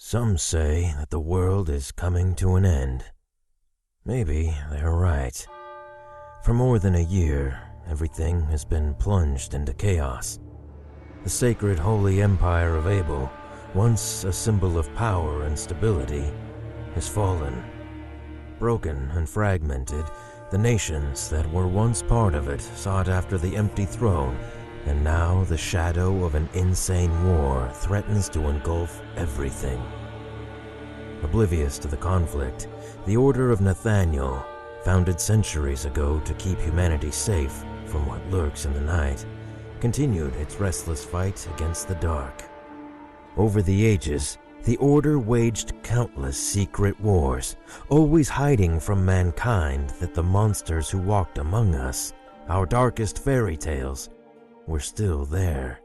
Some say that the world is coming to an end. Maybe they're right. For more than a year, everything has been plunged into chaos. The sacred holy empire of Abel, once a symbol of power and stability, has fallen. Broken and fragmented, the nations that were once part of it sought after the empty throne, and now the shadow of an insane war threatens to engulf everything. Oblivious to the conflict, the Order of Nathaniel, founded centuries ago to keep humanity safe from what lurks in the night, continued its restless fight against the dark. Over the ages, the Order waged countless secret wars, always hiding from mankind that the monsters who walked among us, our darkest fairy tales, were still there.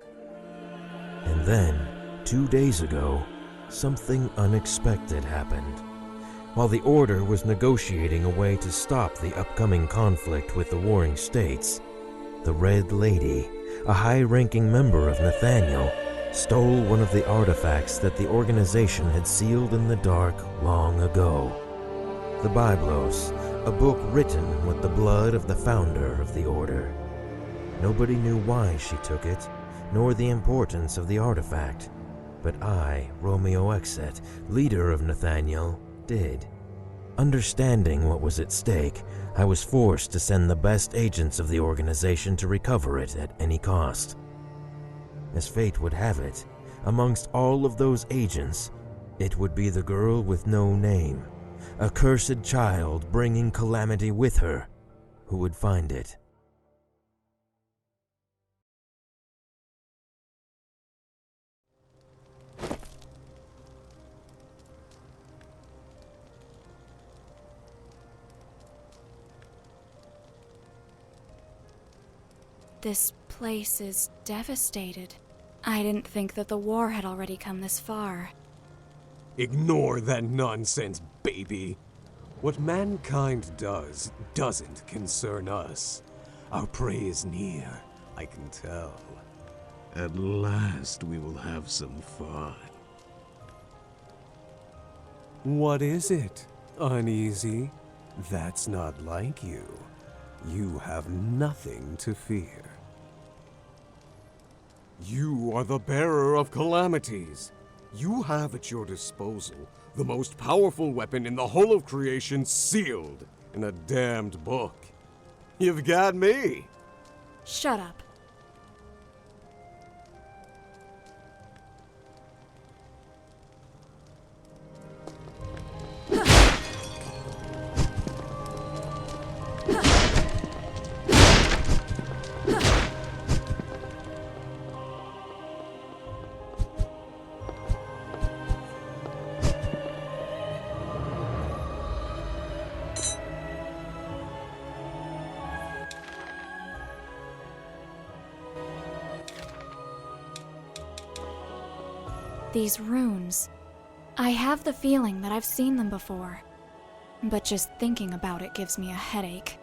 And then, 2 days ago, something unexpected happened. While the Order was negotiating a way to stop the upcoming conflict with the warring states, the Red Lady, a high-ranking member of Nathaniel, stole one of the artifacts that the organization had sealed in the dark long ago. The Biblos, a book written with the blood of the founder of the Order. Nobody knew why she took it, nor the importance of the artifact, but I, Romeo Exet, leader of Nathaniel, did. Understanding what was at stake, I was forced to send the best agents of the organization to recover it at any cost. As fate would have it, amongst all of those agents, it would be the girl with no name, a cursed child bringing calamity with her, who would find it. This place is devastated. I didn't think that the war had already come this far. Ignore that nonsense, baby. What mankind does doesn't concern us. Our prey is near, I can tell. At last we will have some fun. What is it? Uneasy? That's not like you. You have nothing to fear. You are the bearer of calamities. You have at your disposal the most powerful weapon in the whole of creation sealed in a damned book. You've got me. Shut up. These runes. I have the feeling that I've seen them before, but just thinking about it gives me a headache.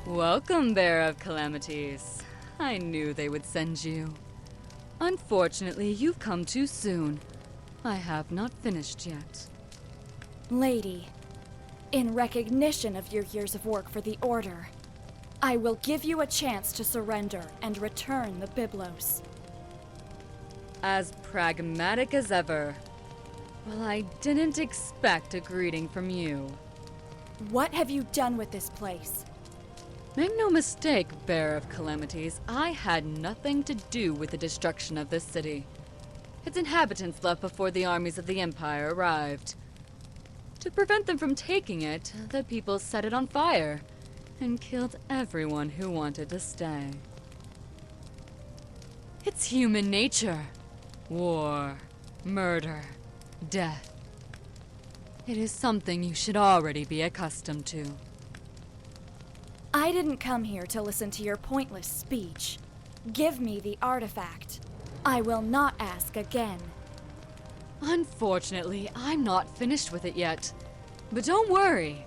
Welcome, Bearer of Calamities. I knew they would send you. Unfortunately, you've come too soon. I have not finished yet. Lady, in recognition of your years of work for the Order, I will give you a chance to surrender and return the Biblos. As pragmatic as ever. Well, I didn't expect a greeting from you. What have you done with this place? Make no mistake, Bearer of Calamities, I had nothing to do with the destruction of this city. Its inhabitants left before the armies of the Empire arrived. To prevent them from taking it, the people set it on fire and killed everyone who wanted to stay. It's human nature. War, murder, death. It is something you should already be accustomed to. I didn't come here to listen to your pointless speech. Give me the artifact. I will not ask again. Unfortunately, I'm not finished with it yet. But don't worry.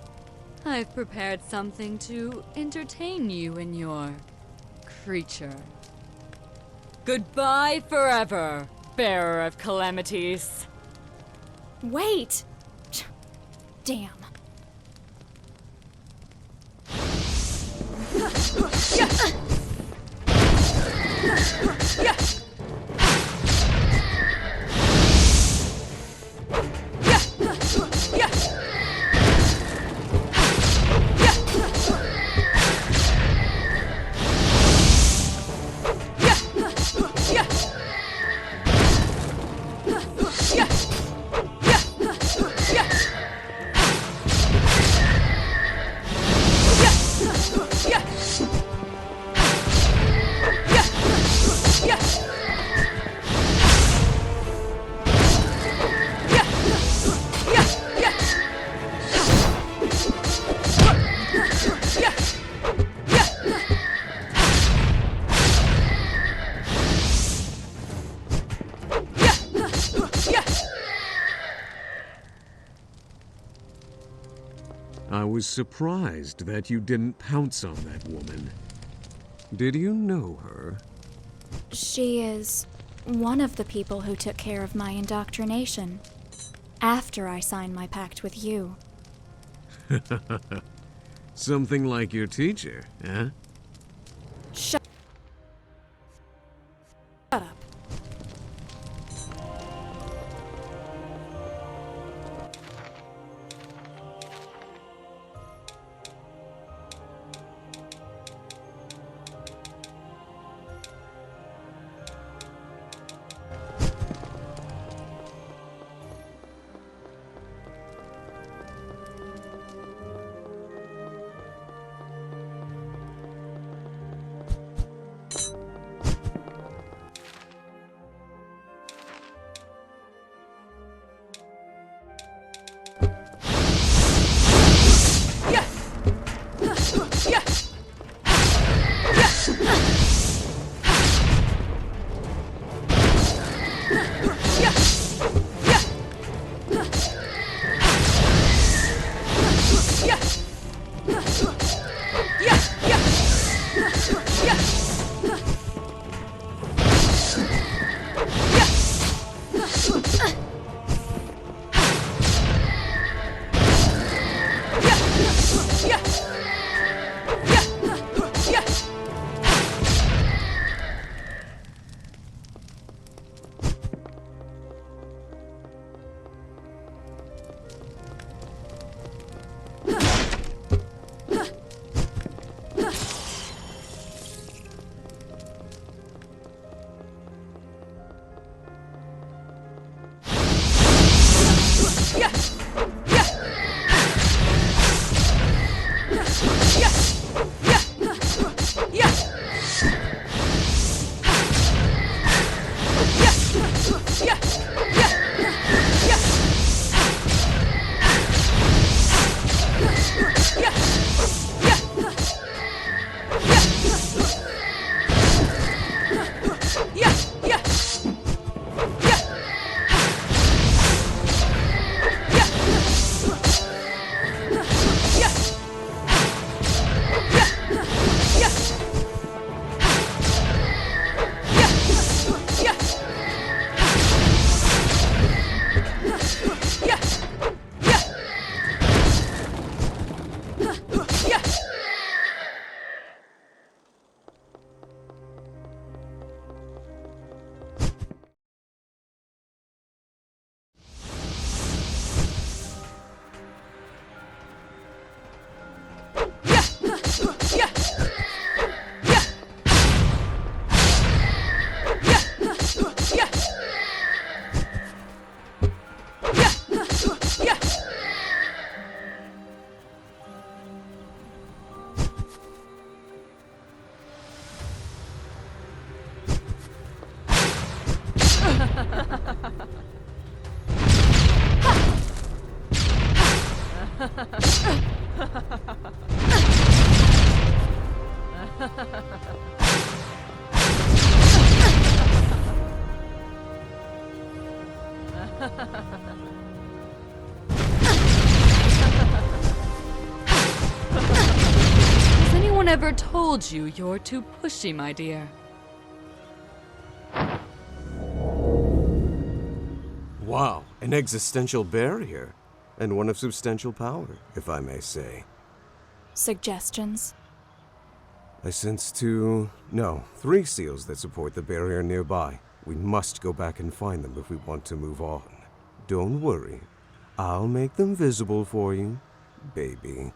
I've prepared something to entertain you in your creature. Goodbye forever, bearer of calamities. Wait! Damn. I was surprised that you didn't pounce on that woman. Did you know her? She is one of the people who took care of my indoctrination. After I signed my pact with you. Something like your teacher, huh? Shut up. never told you you're too pushy, my dear. Wow, an existential barrier. And one of substantial power, if I may say. Suggestions? I sense 3 seals that support the barrier nearby. We must go back and find them if we want to move on. Don't worry. I'll make them visible for you, baby.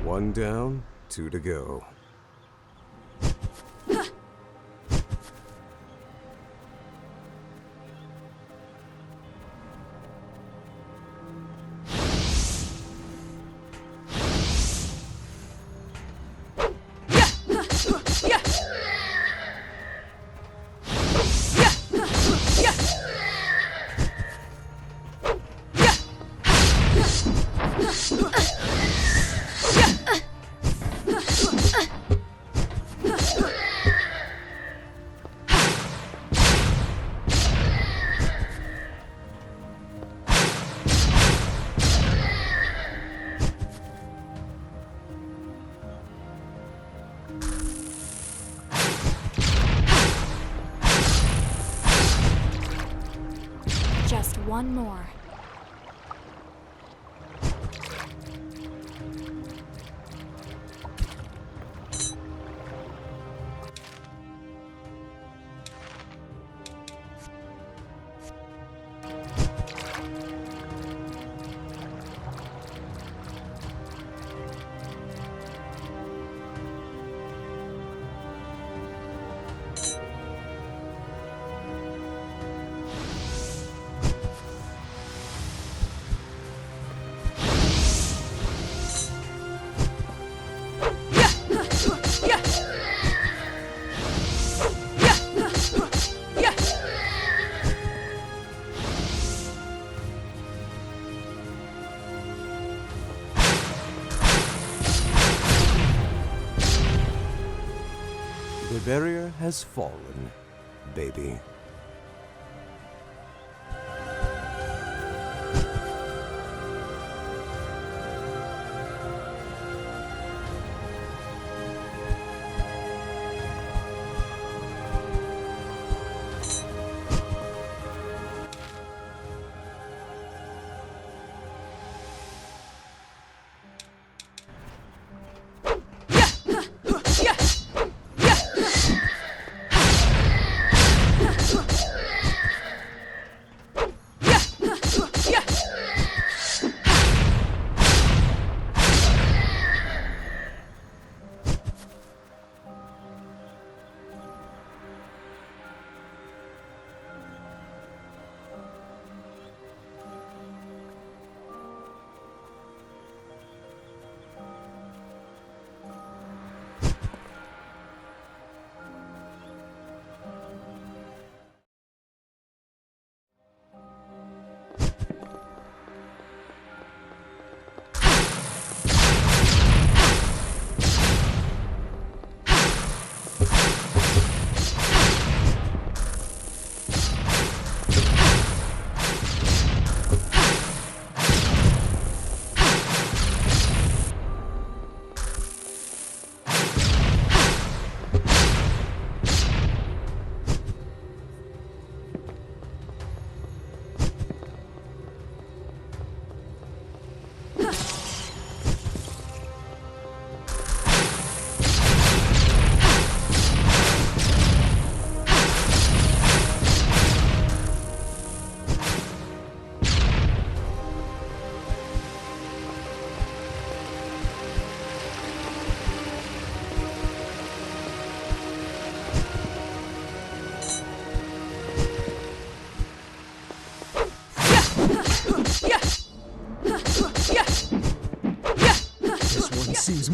One down, 2 to go. Just one more. The barrier has fallen, baby.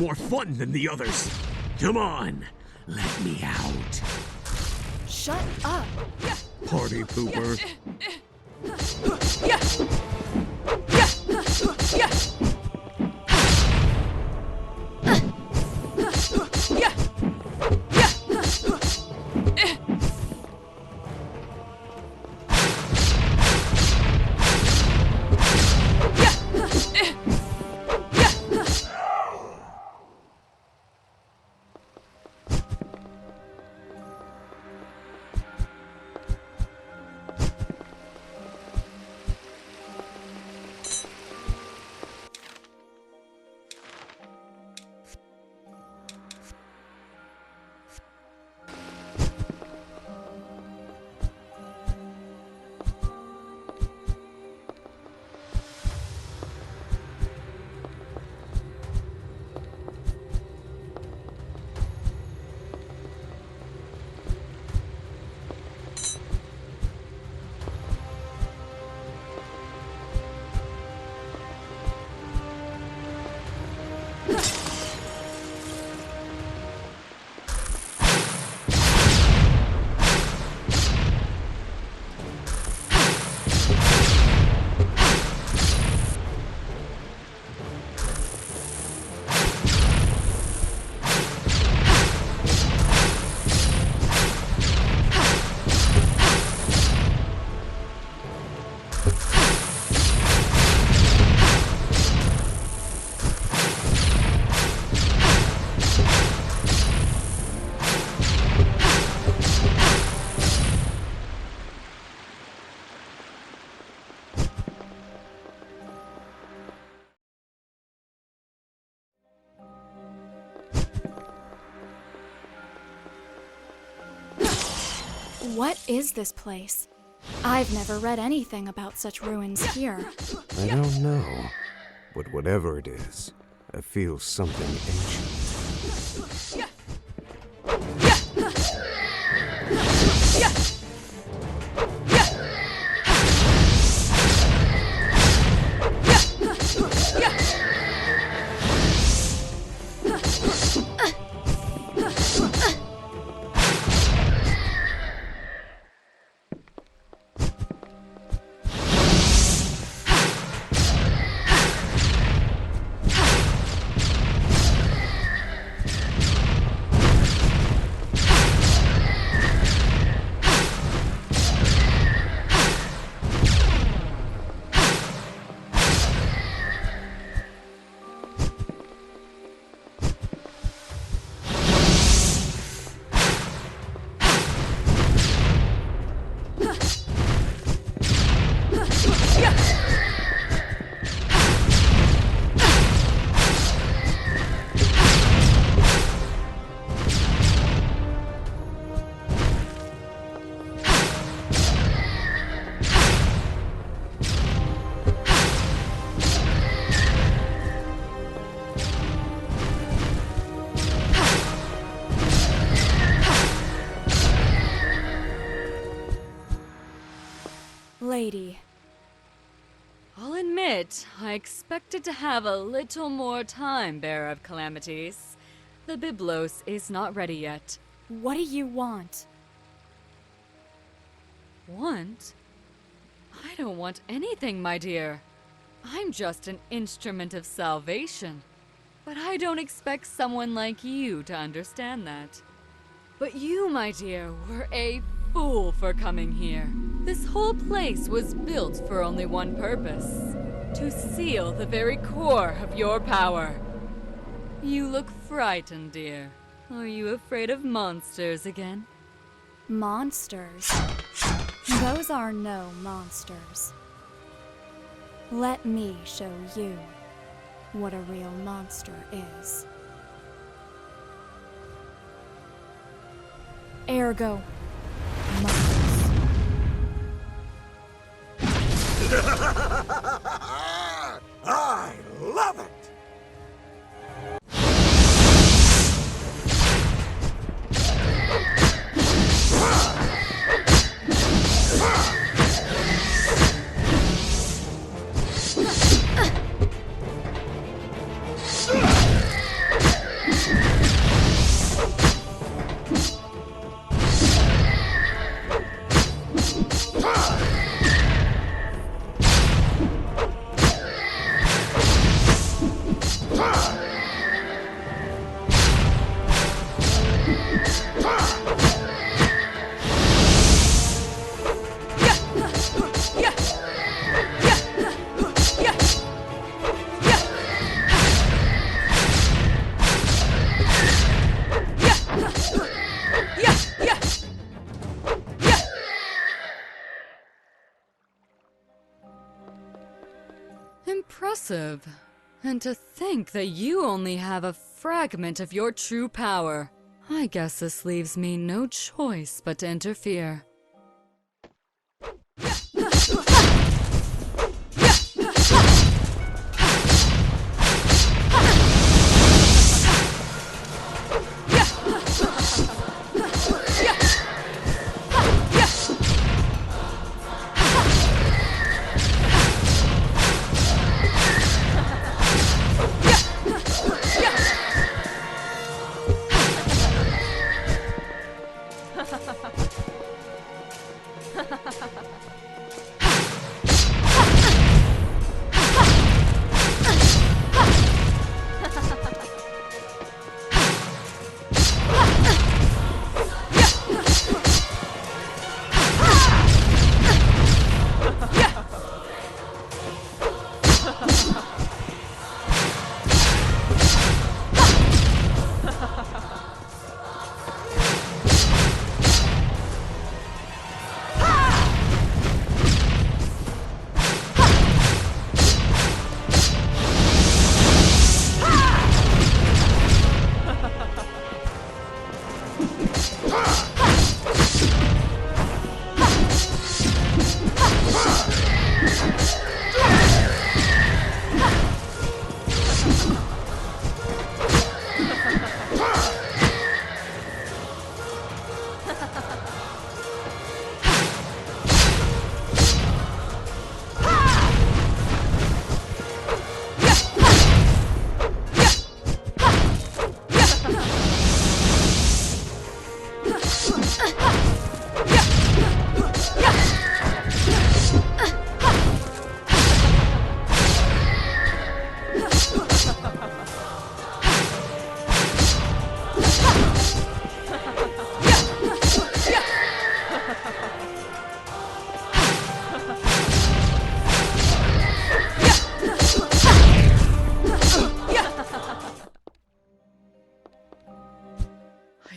more fun than the others. Come on, let me out. Shut up! Party pooper. What is this place? I've never read anything about such ruins here. I don't know, but whatever it is, I feel something ancient. Lady. I'll admit, I expected to have a little more time, Bearer of Calamities. The Byblos is not ready yet. What do you want? Want? I don't want anything, my dear. I'm just an instrument of salvation. But I don't expect someone like you to understand that. But you, my dear, were a fool for coming here. This whole place was built for only one purpose. To seal the very core of your power. You look frightened, dear. Are you afraid of monsters again? Monsters? Those are no monsters. Let me show you what a real monster is. Ergo, monsters. I love it! impressive. And to think that you only have a fragment of your true power. I guess this leaves me no choice but to interfere.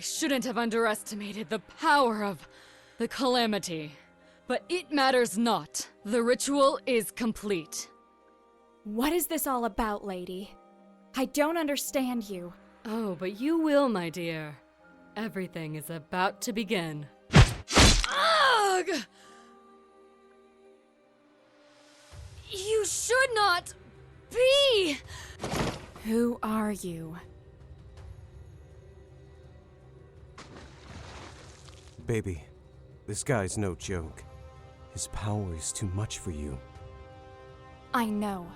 Shouldn't have underestimated the power of the calamity. But it matters not. The ritual is complete. What is this all about, lady? I don't understand you. Oh, but you will, my dear. Everything is about to begin. Ugh! You should not be! Who are you? Baby, this guy's no joke. His power is too much for you. I know.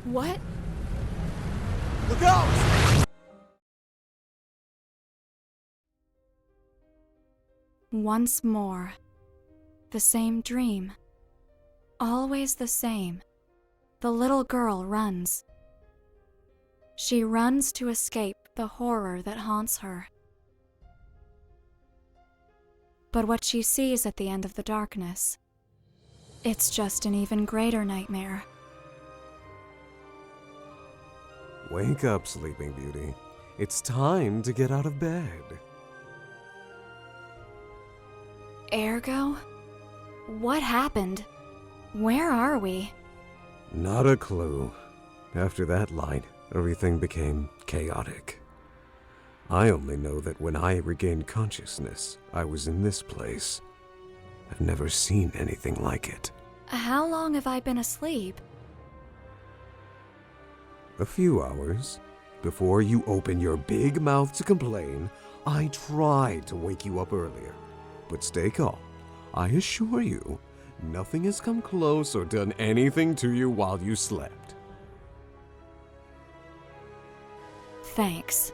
What? Look out! Once more. The same dream. Always the same. The little girl runs. She runs to escape the horror that haunts her. But what she sees at the end of the darkness, it's just an even greater nightmare. Wake up, Sleeping Beauty. It's time to get out of bed. Ergo? What happened? Where are we? Not a clue. After that light, everything became chaotic. I only know that when I regained consciousness, I was in this place. I've never seen anything like it. How long have I been asleep? A few hours. Before you open your big mouth to complain, I tried to wake you up earlier. But stay calm. I assure you, nothing has come close or done anything to you while you slept. Thanks.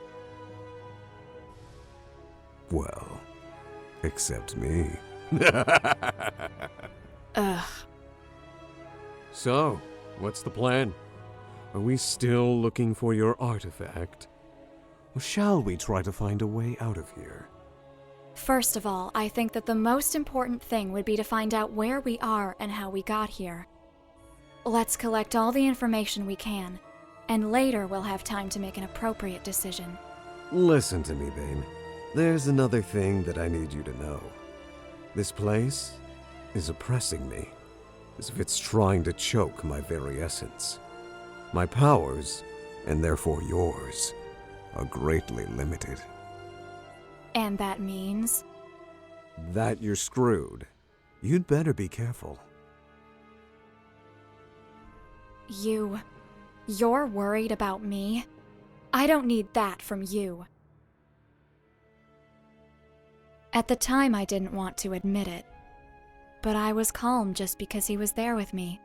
Well, except me. Ugh. So, what's the plan? Are we still looking for your artifact? Or shall we try to find a way out of here? First of all, I think that the most important thing would be to find out where we are and how we got here. Let's collect all the information we can, and later we'll have time to make an appropriate decision. Listen to me, babe. There's another thing that I need you to know. This place is oppressing me, as if it's trying to choke my very essence. My powers, and therefore yours, are greatly limited. And that means? That you're screwed. You'd better be careful. You're worried about me? I don't need that from you. At the time, I didn't want to admit it, but I was calm just because he was there with me.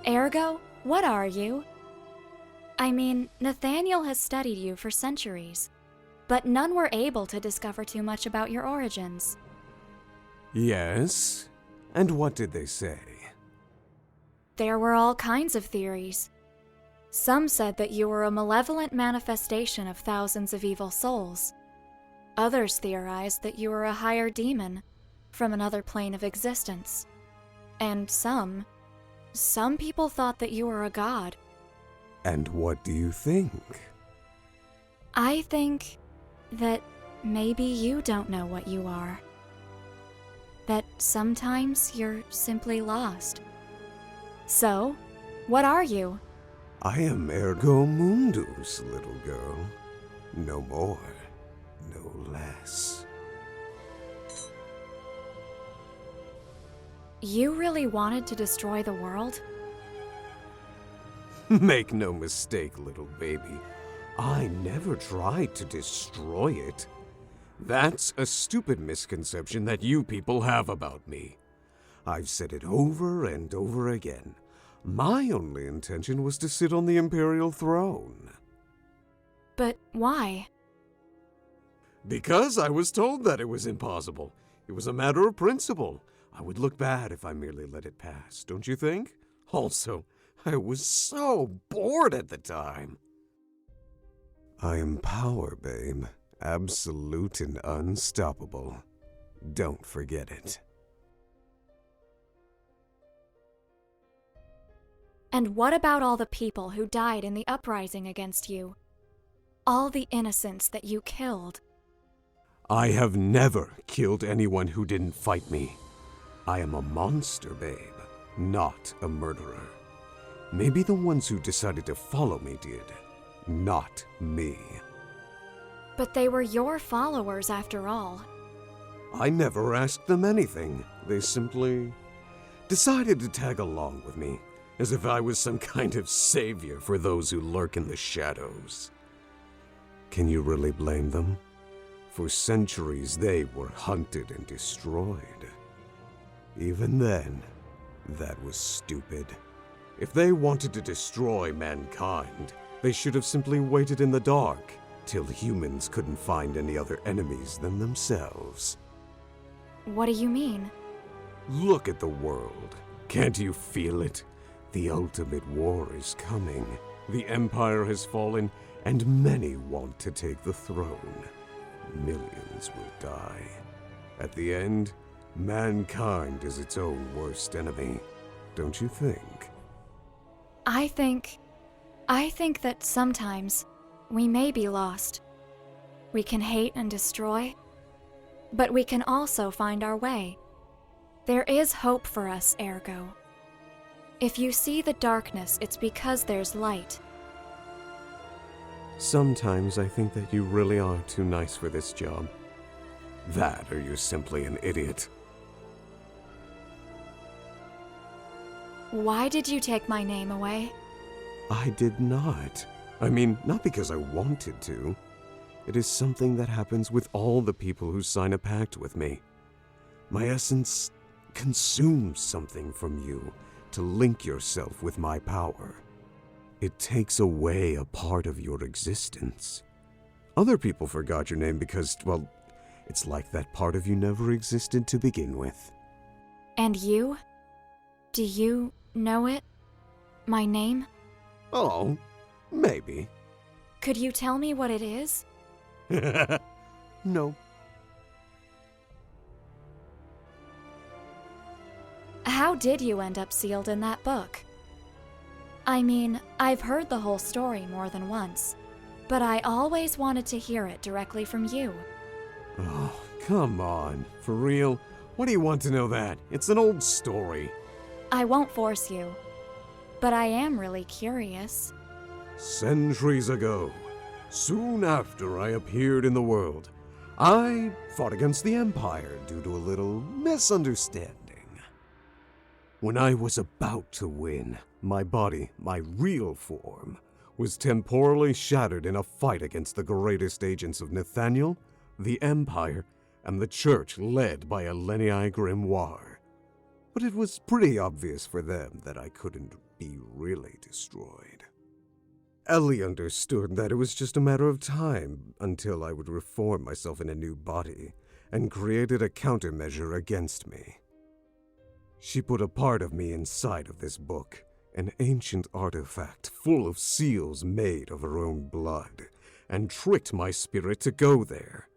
Ergo, what are you? I mean, Nathaniel has studied you for centuries, but none were able to discover too much about your origins. Yes? And what did they say? There were all kinds of theories. Some said that you were a malevolent manifestation of thousands of evil souls. Others theorized that you were a higher demon from another plane of existence. And some people thought that you were a god. And what do you think? I think that maybe you don't know what you are. That sometimes you're simply lost. So, what are you? I am ergo mundus, little girl. No more, no less. You really wanted to destroy the world? Make no mistake, little baby. I never tried to destroy it. That's a stupid misconception that you people have about me. I've said it over and over again. My only intention was to sit on the Imperial throne. But why? Because I was told that it was impossible. It was a matter of principle. I would look bad if I merely let it pass, don't you think? Also, I was so bored at the time. I am power, babe. Absolute and unstoppable. Don't forget it. And what about all the people who died in the uprising against you? All the innocents that you killed? I have never killed anyone who didn't fight me. I am a monster, babe, not a murderer. Maybe the ones who decided to follow me did, not me. But they were your followers after all. I never asked them anything. They simply decided to tag along with me, as if I was some kind of savior for those who lurk in the shadows. Can you really blame them? For centuries they were hunted and destroyed. Even then, that was stupid. If they wanted to destroy mankind, they should have simply waited in the dark till humans couldn't find any other enemies than themselves. What do you mean? Look at the world. Can't you feel it? The ultimate war is coming. The Empire has fallen, and many want to take the throne. Millions will die. At the end, mankind is its own worst enemy. Don't you think? I think that sometimes we may be lost. We can hate and destroy, but we can also find our way. There is hope for us, ergo. If you see the darkness, it's because there's light. Sometimes I think that you really are too nice for this job. That, or you're simply an idiot. Why did you take my name away? I did not. I mean, not because I wanted to. It is something that happens with all the people who sign a pact with me. My essence consumes something from you to link yourself with my power. It takes away a part of your existence. Other people forgot your name because, well, it's like that part of you never existed to begin with. And you? Do you know it? My name? Oh, maybe. Could you tell me what it is? No. How did you end up sealed in that book? I mean, I've heard the whole story more than once, but I always wanted to hear it directly from you. Oh, come on. For real? What do you want to know that? It's an old story. I won't force you, but I am really curious. Centuries ago, soon after I appeared in the world, I fought against the Empire due to a little misunderstanding. When I was about to win, my body, my real form, was temporally shattered in a fight against the greatest agents of Nathaniel, the Empire, and the Church led by Eleni Grimoire. But it was pretty obvious for them that I couldn't be really destroyed. Ellie understood that it was just a matter of time until I would reform myself in a new body, and created a countermeasure against me. She put a part of me inside of this book, an ancient artifact full of seals made of her own blood, and tricked my spirit to go there.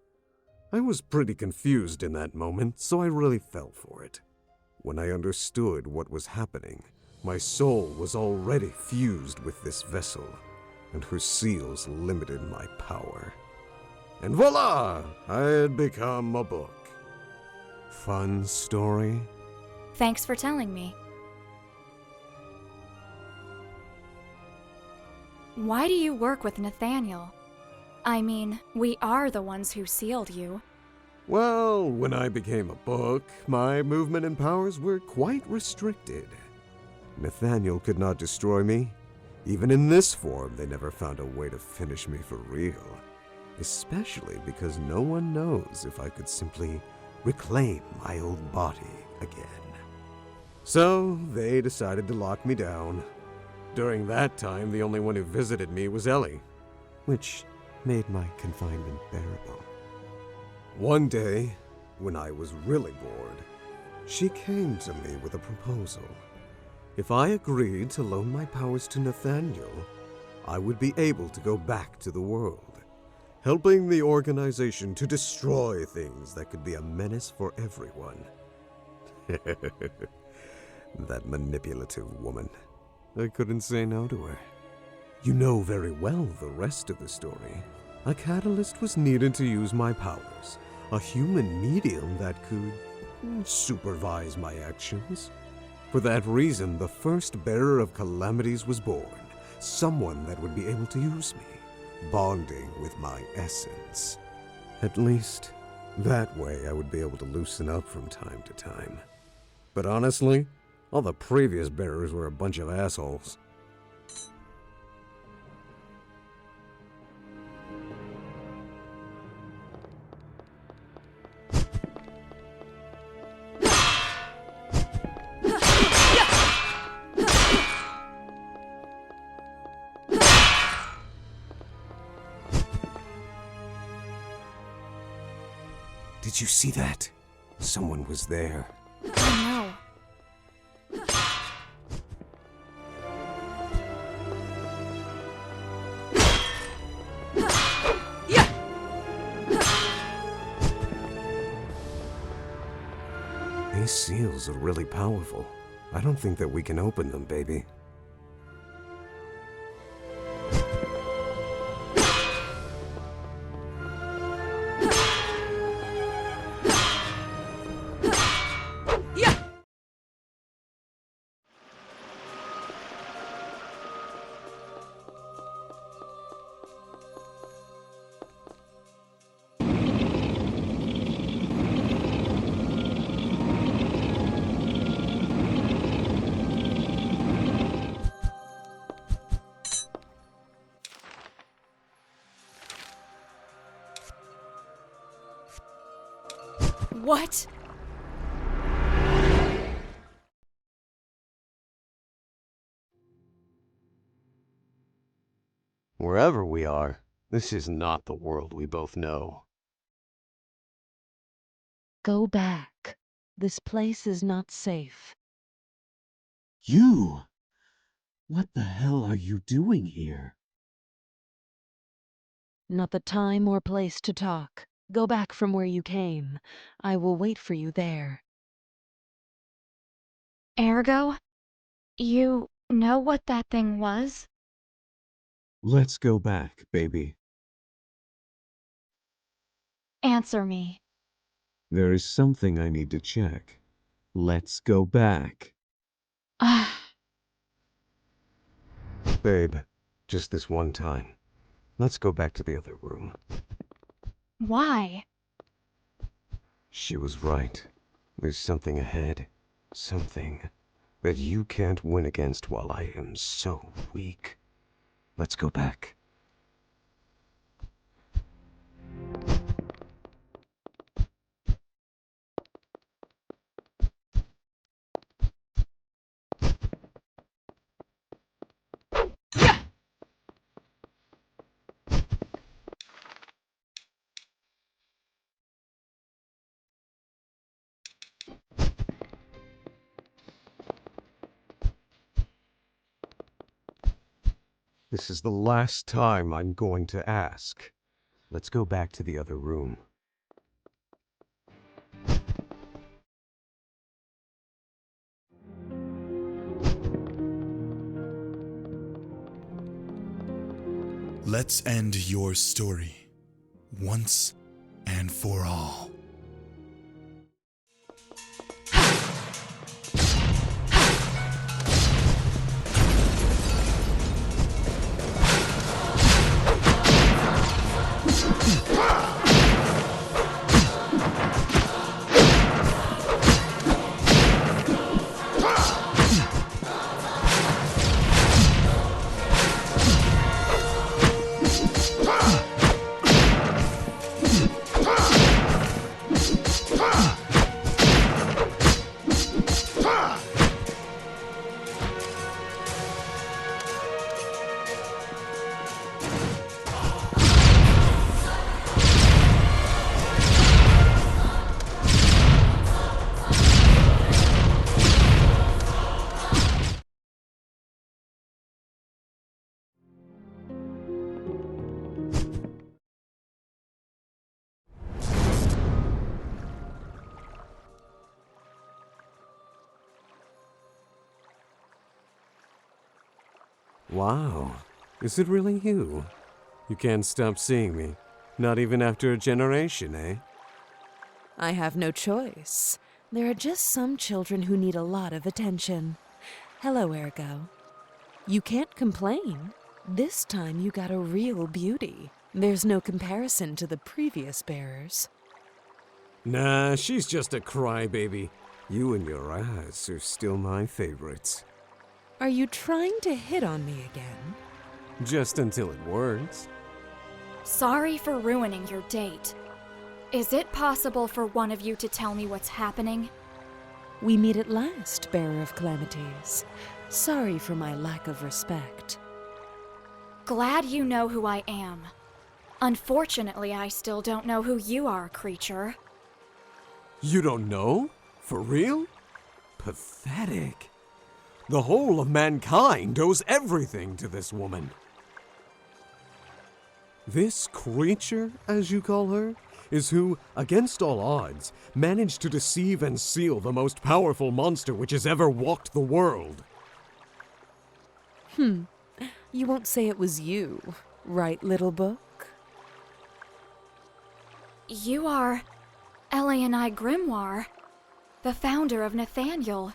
I was pretty confused in that moment, so I really fell for it. When I understood what was happening, my soul was already fused with this vessel, and her seals limited my power. And voila! I had become a book. Fun story? Thanks for telling me. Why do you work with Nathaniel? I mean, we are the ones who sealed you. Well, when I became a book, my movement and powers were quite restricted. Nathaniel could not destroy me. Even in this form, they never found a way to finish me for real. Especially because no one knows if I could simply reclaim my old body again. So, they decided to lock me down. During that time, the only one who visited me was Ellie, which made my confinement bearable. One day, when I was really bored, she came to me with a proposal. If I agreed to loan my powers to Nathaniel, I would be able to go back to the world, helping the organization to destroy things that could be a menace for everyone. That manipulative woman. I couldn't say no to her. You know very well the rest of the story. A catalyst was needed to use my powers, a human medium that could supervise my actions. For that reason, the first bearer of calamities was born, someone that would be able to use me, bonding with my essence. At least, that way I would be able to loosen up from time to time. But honestly, all the previous bearers were a bunch of assholes. Did you see that? Someone was there. Oh no. These seals are really powerful. I don't think that we can open them, baby. What? Wherever we are, this is not the world we both know. Go back. This place is not safe. You! What the hell are you doing here? Not the time or place to talk. Go back from where you came. I will wait for you there. Ergo? You know what that thing was? Let's go back, baby. Answer me. There is something I need to check. Let's go back. Ah, Babe, just this one time. Let's go back to the other room. why? She was right. There's something ahead. Something that you can't win against while I am so weak. Let's go back. This is the last time I'm going to ask. Let's go back to the other room. Let's end your story, once and for all. Wow, is it really you? You can't stop seeing me, not even after a generation, eh? I have no choice. There are just some children who need a lot of attention. Hello, Ergo. You can't complain. This time you got a real beauty. There's no comparison to the previous bearers. Nah, she's just a crybaby. You and your eyes are still my favorites. Are you trying to hit on me again? Just until it works. Sorry for ruining your date. Is it possible for one of you to tell me what's happening? We meet at last, Bearer of Calamities. Sorry for my lack of respect. Glad you know who I am. Unfortunately, I still don't know who you are, creature. You don't know? For real? Pathetic. The whole of mankind owes everything to this woman. This creature, as you call her, is who, against all odds, managed to deceive and seal the most powerful monster which has ever walked the world. You won't say it was you, right, little book? You are I&II Grimoire, the founder of Nathaniel,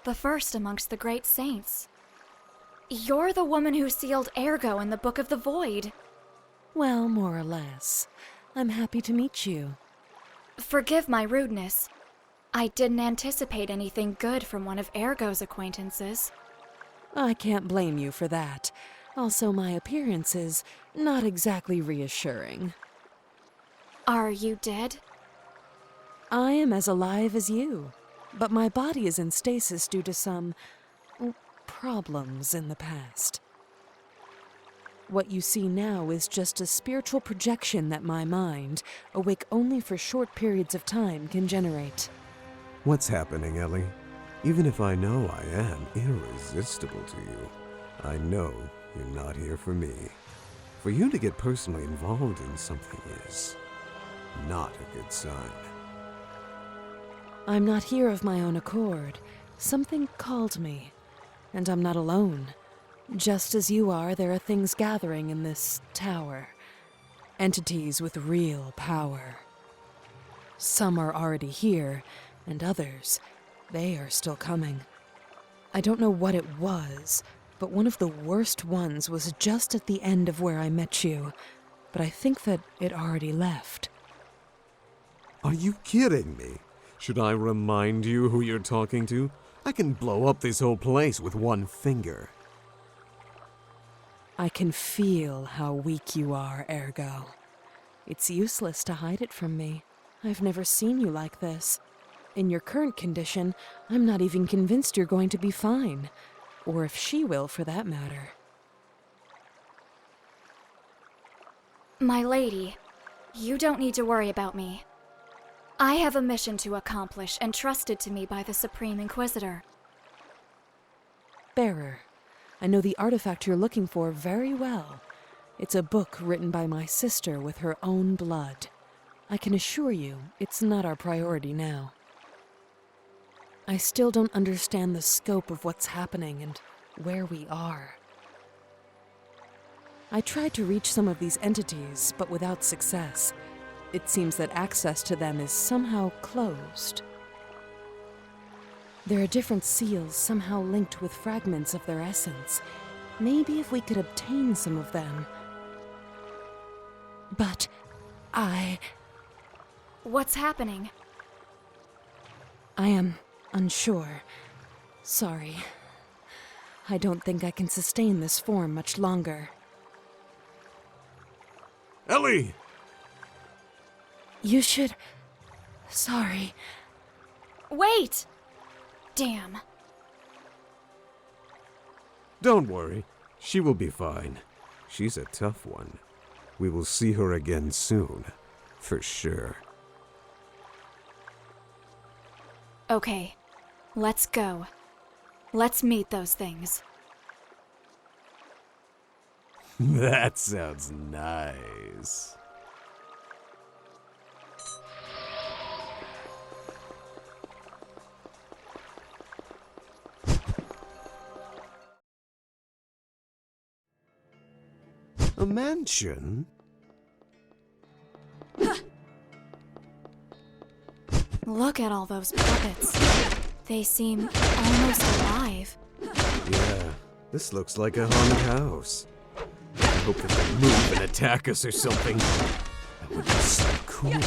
the first amongst the great saints. You're the woman who sealed Ergo in the Book of the Void. Well, more or less. I'm happy to meet you. Forgive my rudeness. I didn't anticipate anything good from one of Ergo's acquaintances. I can't blame you for that. Also, my appearance is not exactly reassuring. Are you dead? I am as alive as you, but my body is in stasis due to some problems in the past. What you see now is just a spiritual projection that my mind, awake only for short periods of time, can generate. What's happening, Ellie? Even if I know I am irresistible to you, I know you're not here for me. For you to get personally involved in something is not a good sign. I'm not here of my own accord. Something called me, and I'm not alone. Just as you are, there are things gathering in this tower. Entities with real power. Some are already here, and others, they are still coming. I don't know what it was, but one of the worst ones was just at the end of where I met you. But I think that it already left. Are you kidding me? Should I remind you who you're talking to? I can blow up this whole place with one finger. I can feel how weak you are, Ergo. It's useless to hide it from me. I've never seen you like this. In your current condition, I'm not even convinced you're going to be fine. Or if she will, for that matter. My lady, you don't need to worry about me. I have a mission to accomplish entrusted to me by the Supreme Inquisitor. Bearer, I know the artifact you're looking for very well. It's a book written by my sister with her own blood. I can assure you, it's not our priority now. I still don't understand the scope of what's happening and where we are. I tried to reach some of these entities, but without success. It seems that access to them is somehow closed. There are different seals somehow linked with fragments of their essence. Maybe if we could obtain some of them. But What's happening? I am unsure. Sorry. I don't think I can sustain this form much longer. Ellie! You should... Sorry. Wait! Damn. Don't worry. She will be fine. She's a tough one. We will see her again soon. For sure. Okay, let's go. Let's meet those things. That sounds nice. A mansion? Look at all those puppets. They seem almost alive. Yeah, this looks like a haunted house. I hope that they move and attack us or something. That would be so cool.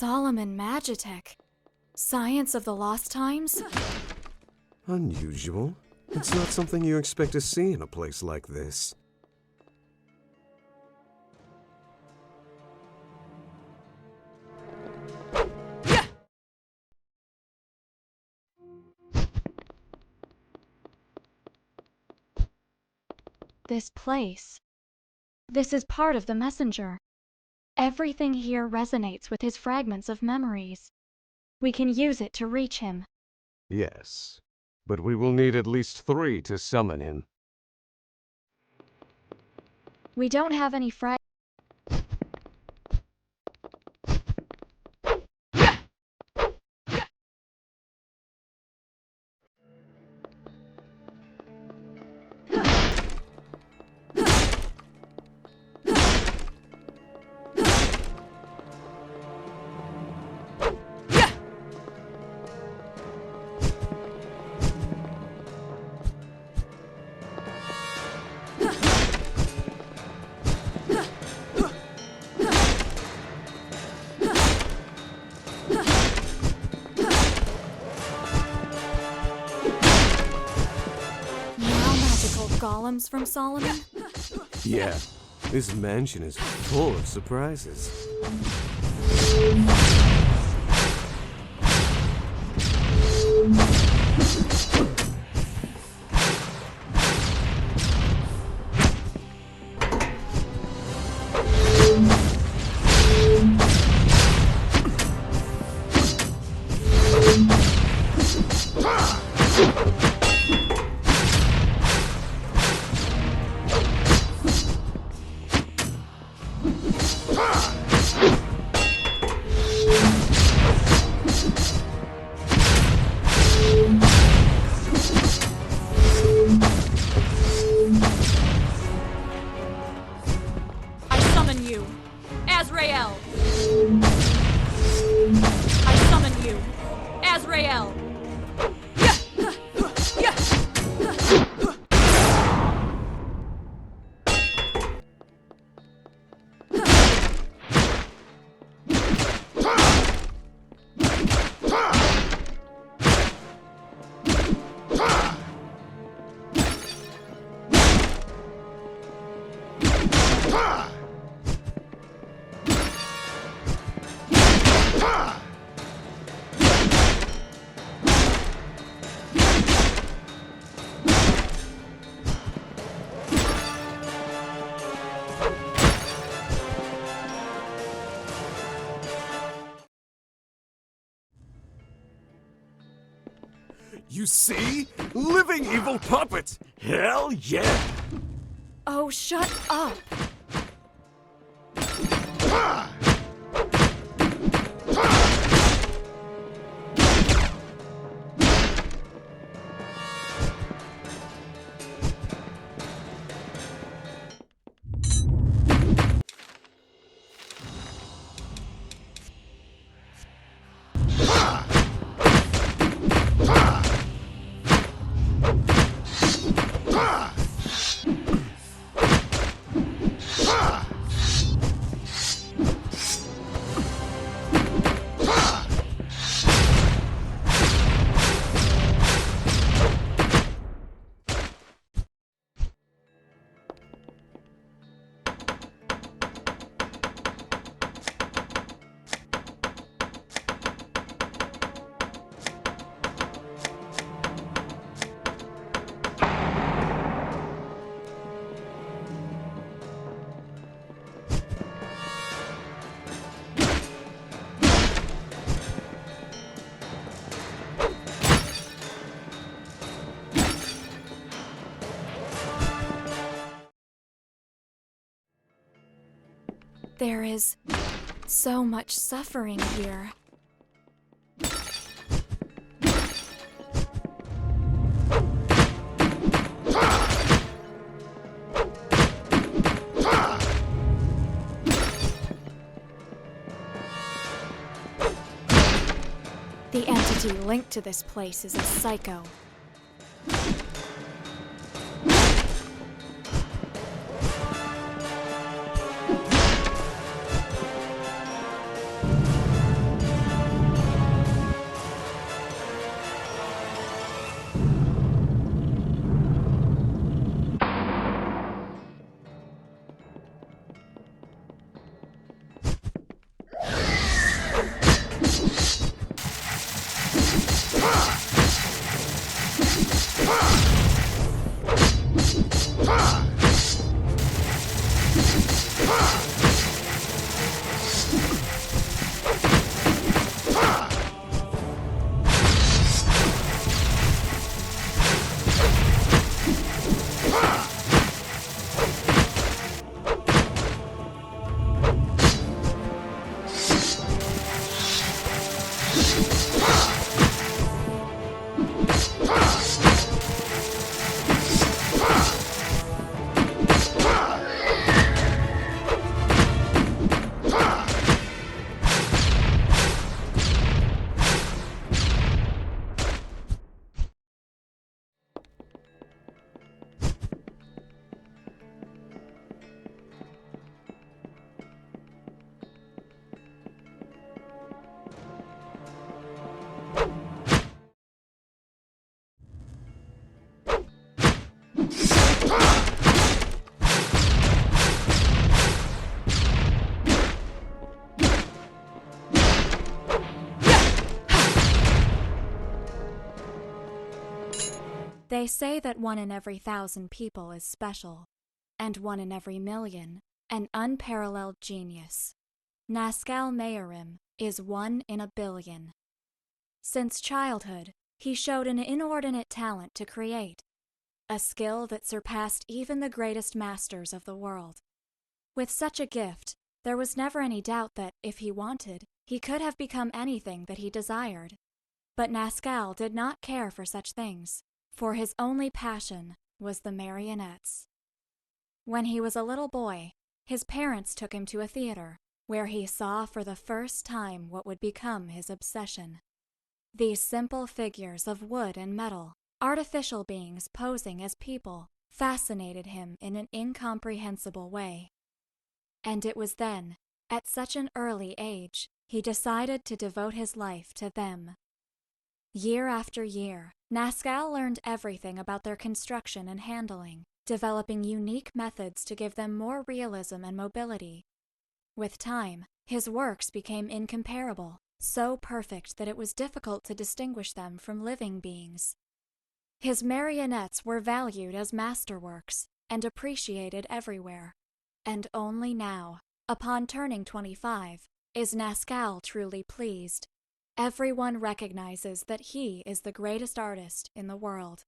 Solomon Magitech. Science of the Lost Times? Unusual. It's not something you expect to see in a place like this. This place. This is part of the messenger. Everything here resonates with his fragments of memories. We can use it to reach him. Yes, but we will need at least 3 to summon him. We don't have any golems from Solomon? Yeah, this mansion is full of surprises. You see? Living evil puppets! Hell yeah! Oh, shut up! There is so much suffering here. The entity linked to this place is a psycho. They say that 1 in every 1,000 people is special, and 1 in every million, an unparalleled genius. Nazcal Mayorim is 1 in a billion. Since childhood, he showed an inordinate talent to create, a skill that surpassed even the greatest masters of the world. With such a gift, there was never any doubt that, if he wanted, he could have become anything that he desired. But Nazcal did not care for such things, for his only passion was the marionettes. When he was a little boy, his parents took him to a theater, where he saw for the first time what would become his obsession. These simple figures of wood and metal, artificial beings posing as people, fascinated him in an incomprehensible way. And it was then, at such an early age, he decided to devote his life to them. Year after year, Nazcal learned everything about their construction and handling, developing unique methods to give them more realism and mobility. With time, his works became incomparable, so perfect that it was difficult to distinguish them from living beings. His marionettes were valued as masterworks and appreciated everywhere. And only now, upon turning 25, is Nazcal truly pleased. Everyone recognizes that he is the greatest artist in the world.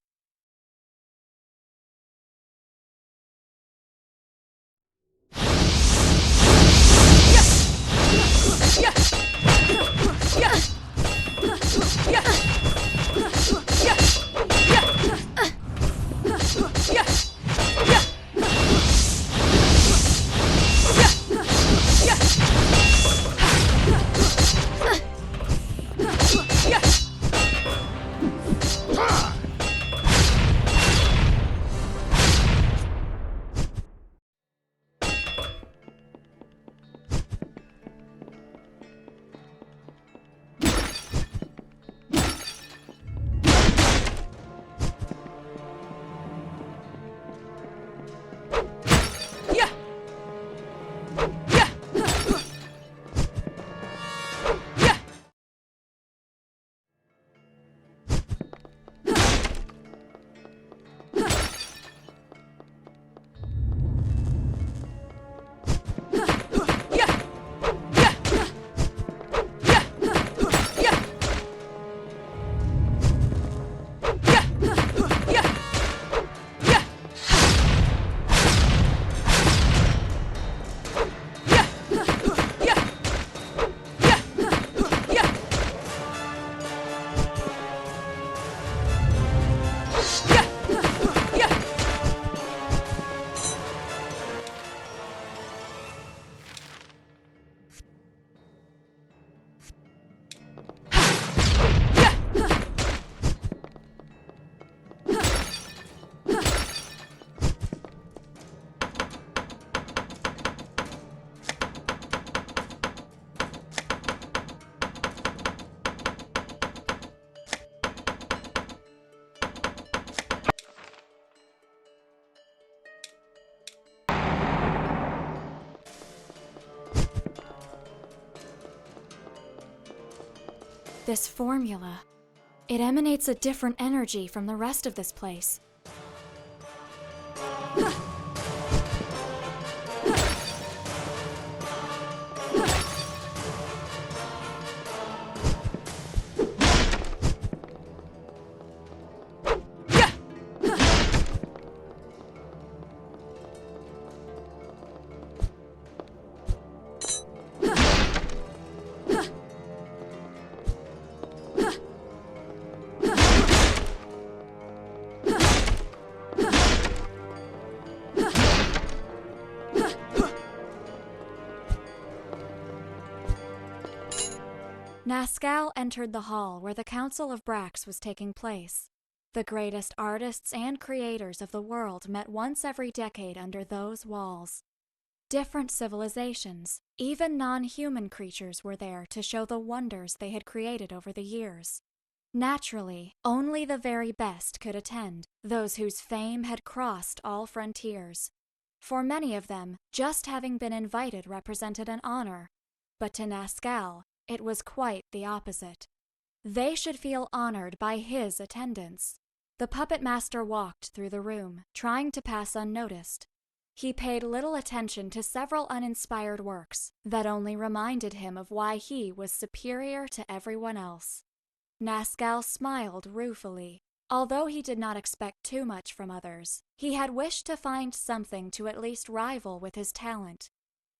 This formula, it emanates a different energy from the rest of this place. Nazcal entered the hall where the Council of Brax was taking place. The greatest artists and creators of the world met once every decade under those walls. Different civilizations, even non-human creatures, were there to show the wonders they had created over the years. Naturally, only the very best could attend, those whose fame had crossed all frontiers. For many of them, just having been invited represented an honor, but to Nazcal, it was quite the opposite. They should feel honored by his attendance. The puppet master walked through the room, trying to pass unnoticed. He paid little attention to several uninspired works that only reminded him of why he was superior to everyone else. Nazcal smiled ruefully. Although he did not expect too much from others, he had wished to find something to at least rival with his talent.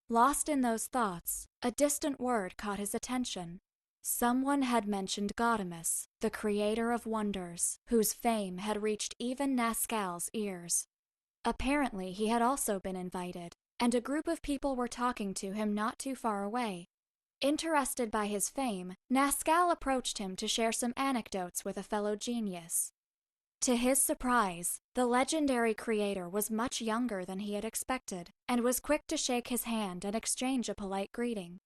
Lost in those thoughts, a distant word caught his attention. Someone had mentioned Gaudeamus, the creator of wonders, whose fame had reached even Nazcal's ears. Apparently, he had also been invited, and a group of people were talking to him not too far away. Interested by his fame, Nazcal approached him to share some anecdotes with a fellow genius. To his surprise, the legendary creator was much younger than he had expected, and was quick to shake his hand and exchange a polite greeting.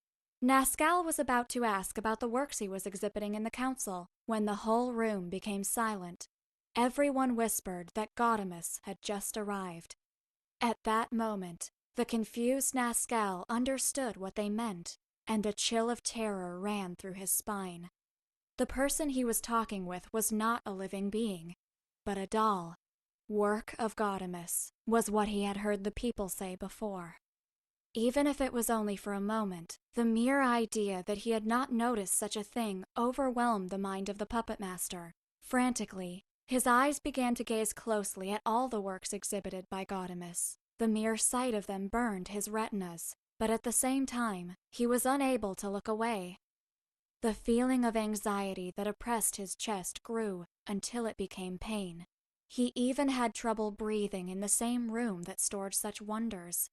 Nazcal was about to ask about the works he was exhibiting in the council, when the whole room became silent. Everyone whispered that Gaudeamus had just arrived. At that moment, the confused Nazcal understood what they meant, and a chill of terror ran through his spine. The person he was talking with was not a living being, but a doll. Work of Gaudeamus was what he had heard the people say before. Even if it was only for a moment, the mere idea that he had not noticed such a thing overwhelmed the mind of the puppet master. Frantically, his eyes began to gaze closely at all the works exhibited by Gaudeamus. The mere sight of them burned his retinas, but at the same time, he was unable to look away. The feeling of anxiety that oppressed his chest grew until it became pain. He even had trouble breathing in the same room that stored such wonders.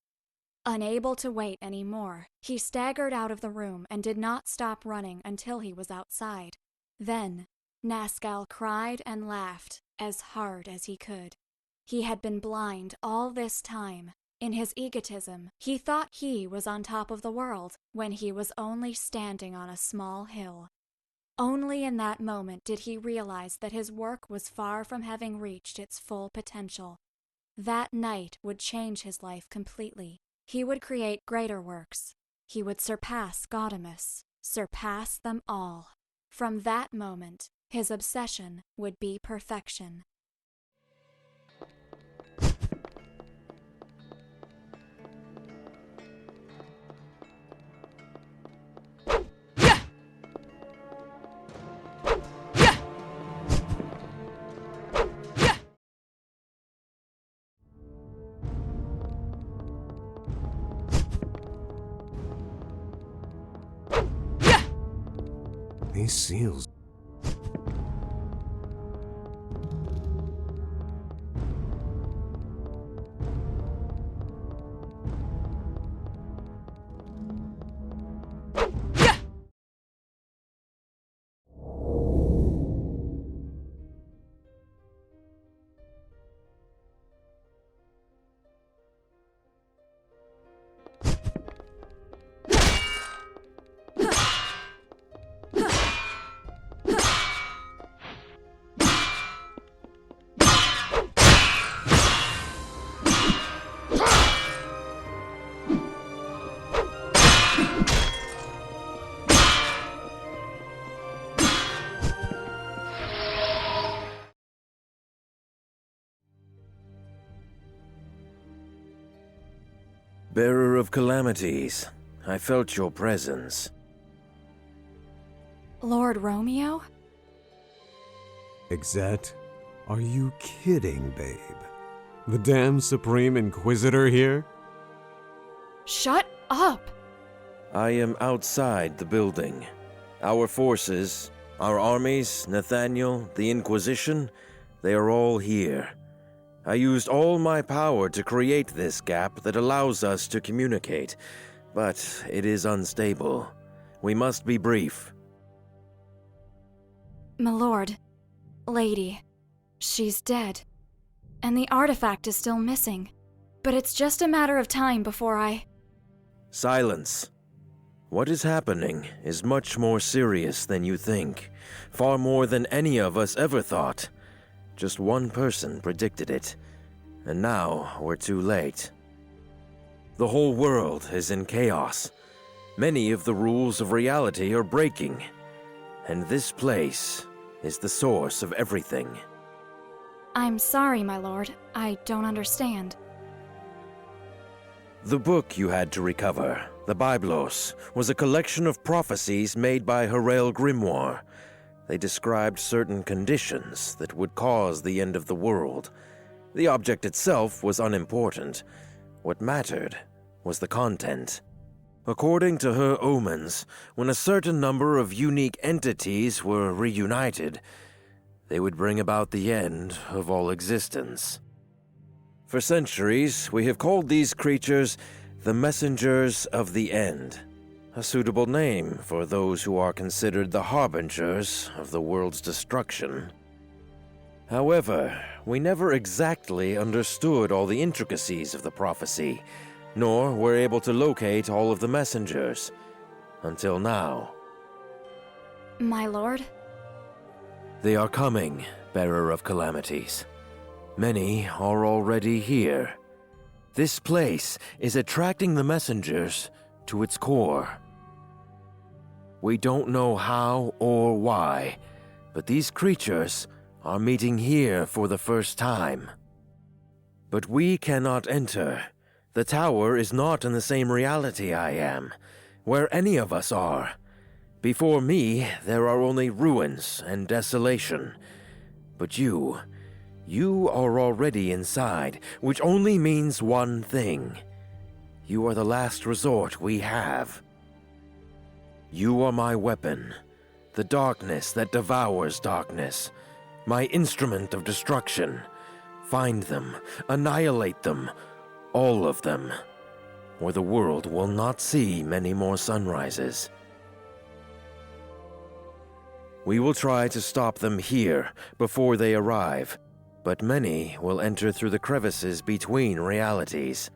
Unable to wait any more, he staggered out of the room and did not stop running until he was outside. Then, Nazcal cried and laughed as hard as he could. He had been blind all this time. In his egotism, he thought he was on top of the world when he was only standing on a small hill. Only in that moment did he realize that his work was far from having reached its full potential. That night would change his life completely. He would create greater works. He would surpass Gaudeamus, surpass them all. From that moment, his obsession would be perfection. These seals. Bearer of calamities, I felt your presence. Lord Romeo? Exet? Are you kidding, babe? The damn Supreme Inquisitor here? Shut up! I am outside the building. Our forces, our armies, Nathaniel, the Inquisition, they are all here. I used all my power to create this gap that allows us to communicate, but it is unstable. We must be brief. My lord, lady, she's dead. And the artifact is still missing. But it's just a matter of time before I... Silence. What is happening is much more serious than you think. Far more than any of us ever thought. Just one person predicted it. And now we're too late. The whole world is in chaos. Many of the rules of reality are breaking. And this place is the source of everything. I'm sorry, my lord. I don't understand. The book you had to recover, the Biblos, was a collection of prophecies made by Harael Grimoire. They described certain conditions that would cause the end of the world. The object itself was unimportant. What mattered was the content. According to her omens, when a certain number of unique entities were reunited, they would bring about the end of all existence. For centuries, we have called these creatures the Messengers of the End, a suitable name for those who are considered the harbingers of the world's destruction. However, we never exactly understood all the intricacies of the prophecy, nor were able to locate all of the messengers, until now. My lord? They are coming, bearer of calamities. Many are already here. This place is attracting the messengers to its core. We don't know how or why, but these creatures are meeting here for the first time. But we cannot enter. The tower is not in the same reality I am, where any of us are. Before me, there are only ruins and desolation. But you are already inside, which only means one thing. You are the last resort we have. You are my weapon, the darkness that devours darkness, my instrument of destruction. Find them, annihilate them, all of them, or the world will not see many more sunrises. We will try to stop them here before they arrive, but many will enter through the crevices between realities.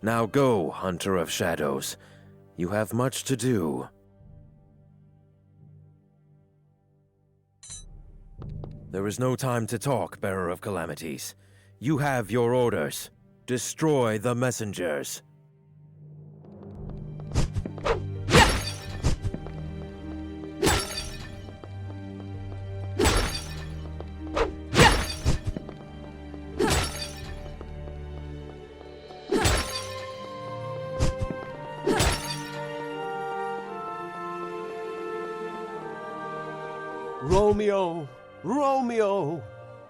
Now go, Hunter of Shadows. You have much to do. There is no time to talk, Bearer of Calamities. You have your orders. Destroy the messengers. Romeo, Romeo,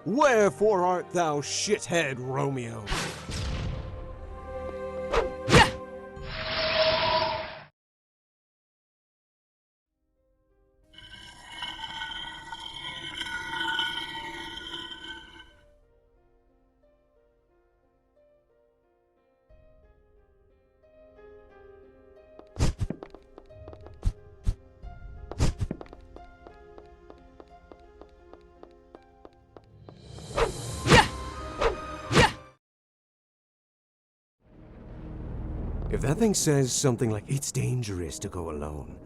wherefore art thou, shithead Romeo? If that thing says something like, "It's dangerous to go alone,"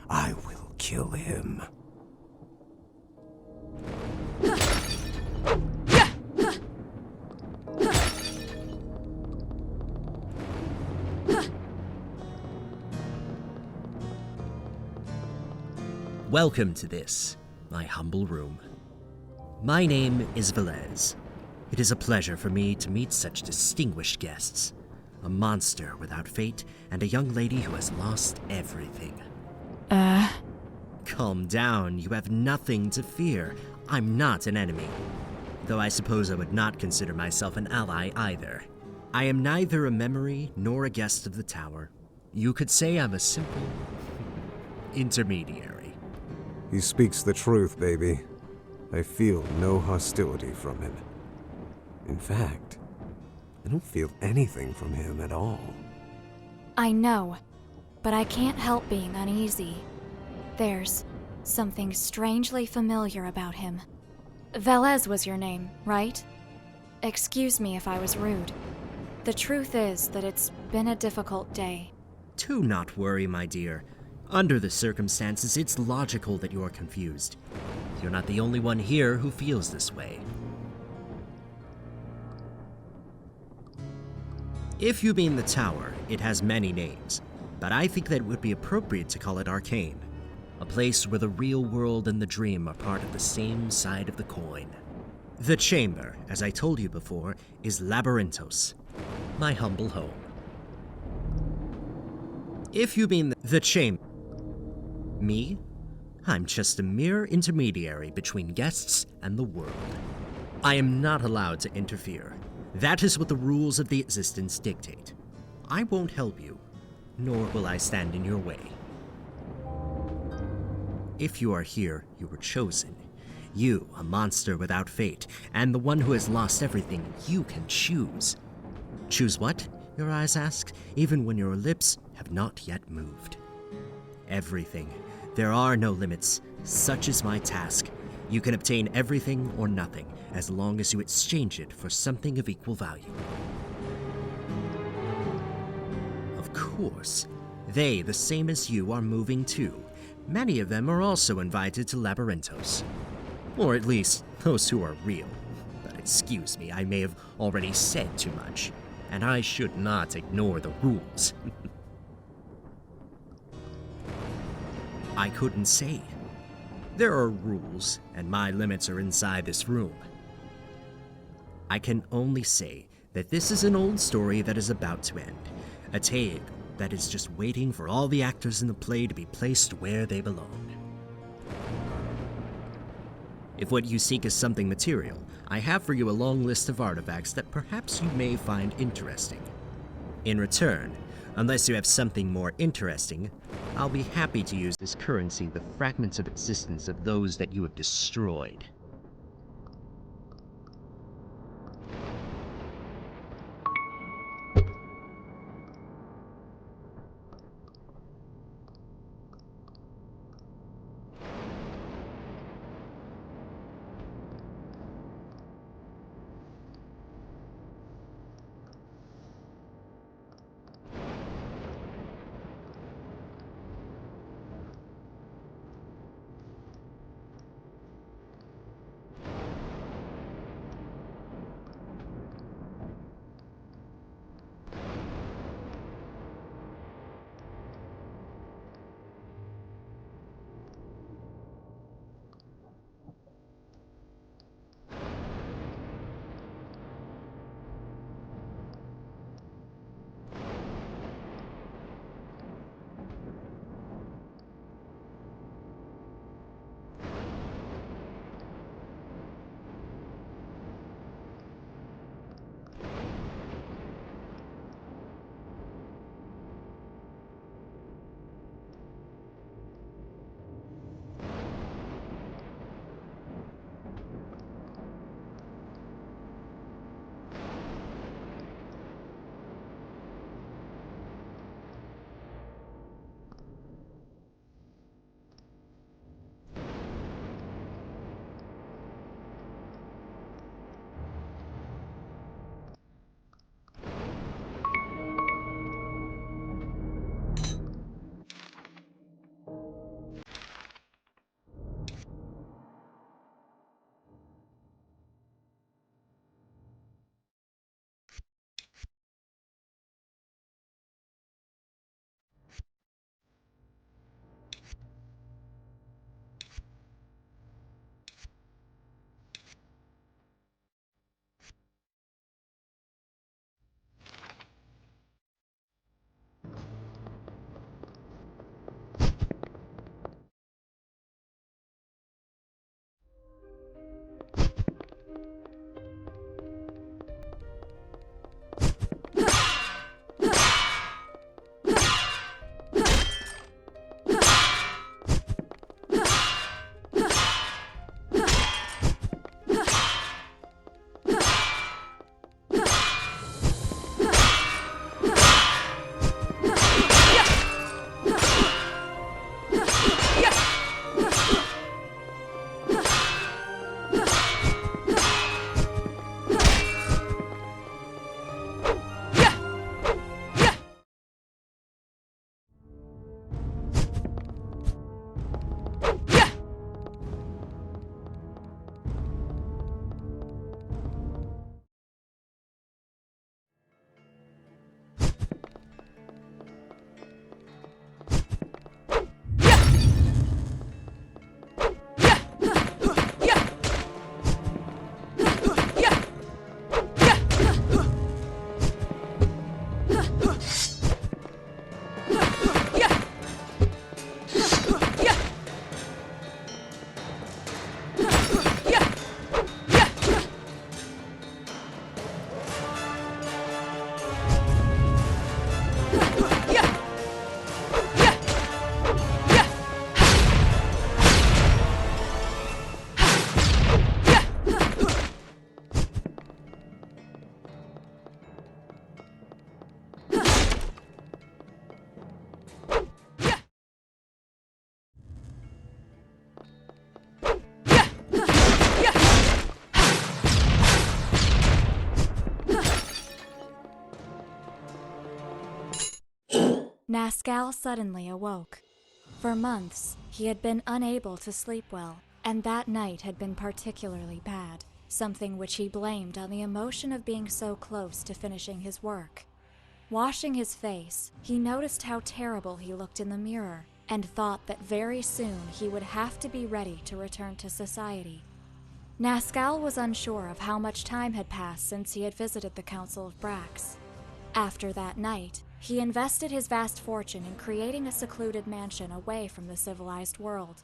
I will kill him. Welcome to this, my humble room. My name is Velez. It is a pleasure for me to meet such distinguished guests. A monster without fate, and a young lady who has lost everything. Calm down, you have nothing to fear. I'm not an enemy. Though I suppose I would not consider myself an ally either. I am neither a memory nor a guest of the tower. You could say I'm a simple intermediary. He speaks the truth, baby. I feel no hostility from him. In fact, I don't feel anything from him at all. I know, but I can't help being uneasy. There's something strangely familiar about him. Velez was your name, right? Excuse me if I was rude. The truth is that it's been a difficult day. Do not worry, my dear. Under the circumstances, it's logical that you're confused. You're not the only one here who feels this way. If you mean the tower, it has many names, but I think that it would be appropriate to call it arcane. A place where the real world and the dream are part of the same side of the coin. The chamber, as I told you before, is Labyrinthos, my humble home. If you mean the chamber, me? I'm just a mere intermediary between guests and the world. I am not allowed to interfere. That is what the rules of the existence dictate. I won't help you, nor will I stand in your way. If you are here, you were chosen. You, a monster without fate, and the one who has lost everything, you can choose. Choose what? Your eyes ask, even when your lips have not yet moved. Everything. There are no limits. Such is my task. You can obtain everything or nothing, as long as you exchange it for something of equal value. Of course, they, the same as you, are moving too. Many of them are also invited to Labyrinthos. Or at least, those who are real. But excuse me, I may have already said too much, and I should not ignore the rules. I couldn't say. There are rules, and my limits are inside this room. I can only say that this is an old story that is about to end. A tale that is just waiting for all the actors in the play to be placed where they belong. If what you seek is something material, I have for you a long list of artifacts that perhaps you may find interesting. In return, unless you have something more interesting, I'll be happy to use this currency, the fragments of existence of those that you have destroyed. Nascal suddenly awoke. For months, he had been unable to sleep well, and that night had been particularly bad, something which he blamed on the emotion of being so close to finishing his work. Washing his face, he noticed how terrible he looked in the mirror, and thought that very soon he would have to be ready to return to society. Nascal was unsure of how much time had passed since he had visited the Council of Brax. After that night, he invested his vast fortune in creating a secluded mansion away from the civilized world.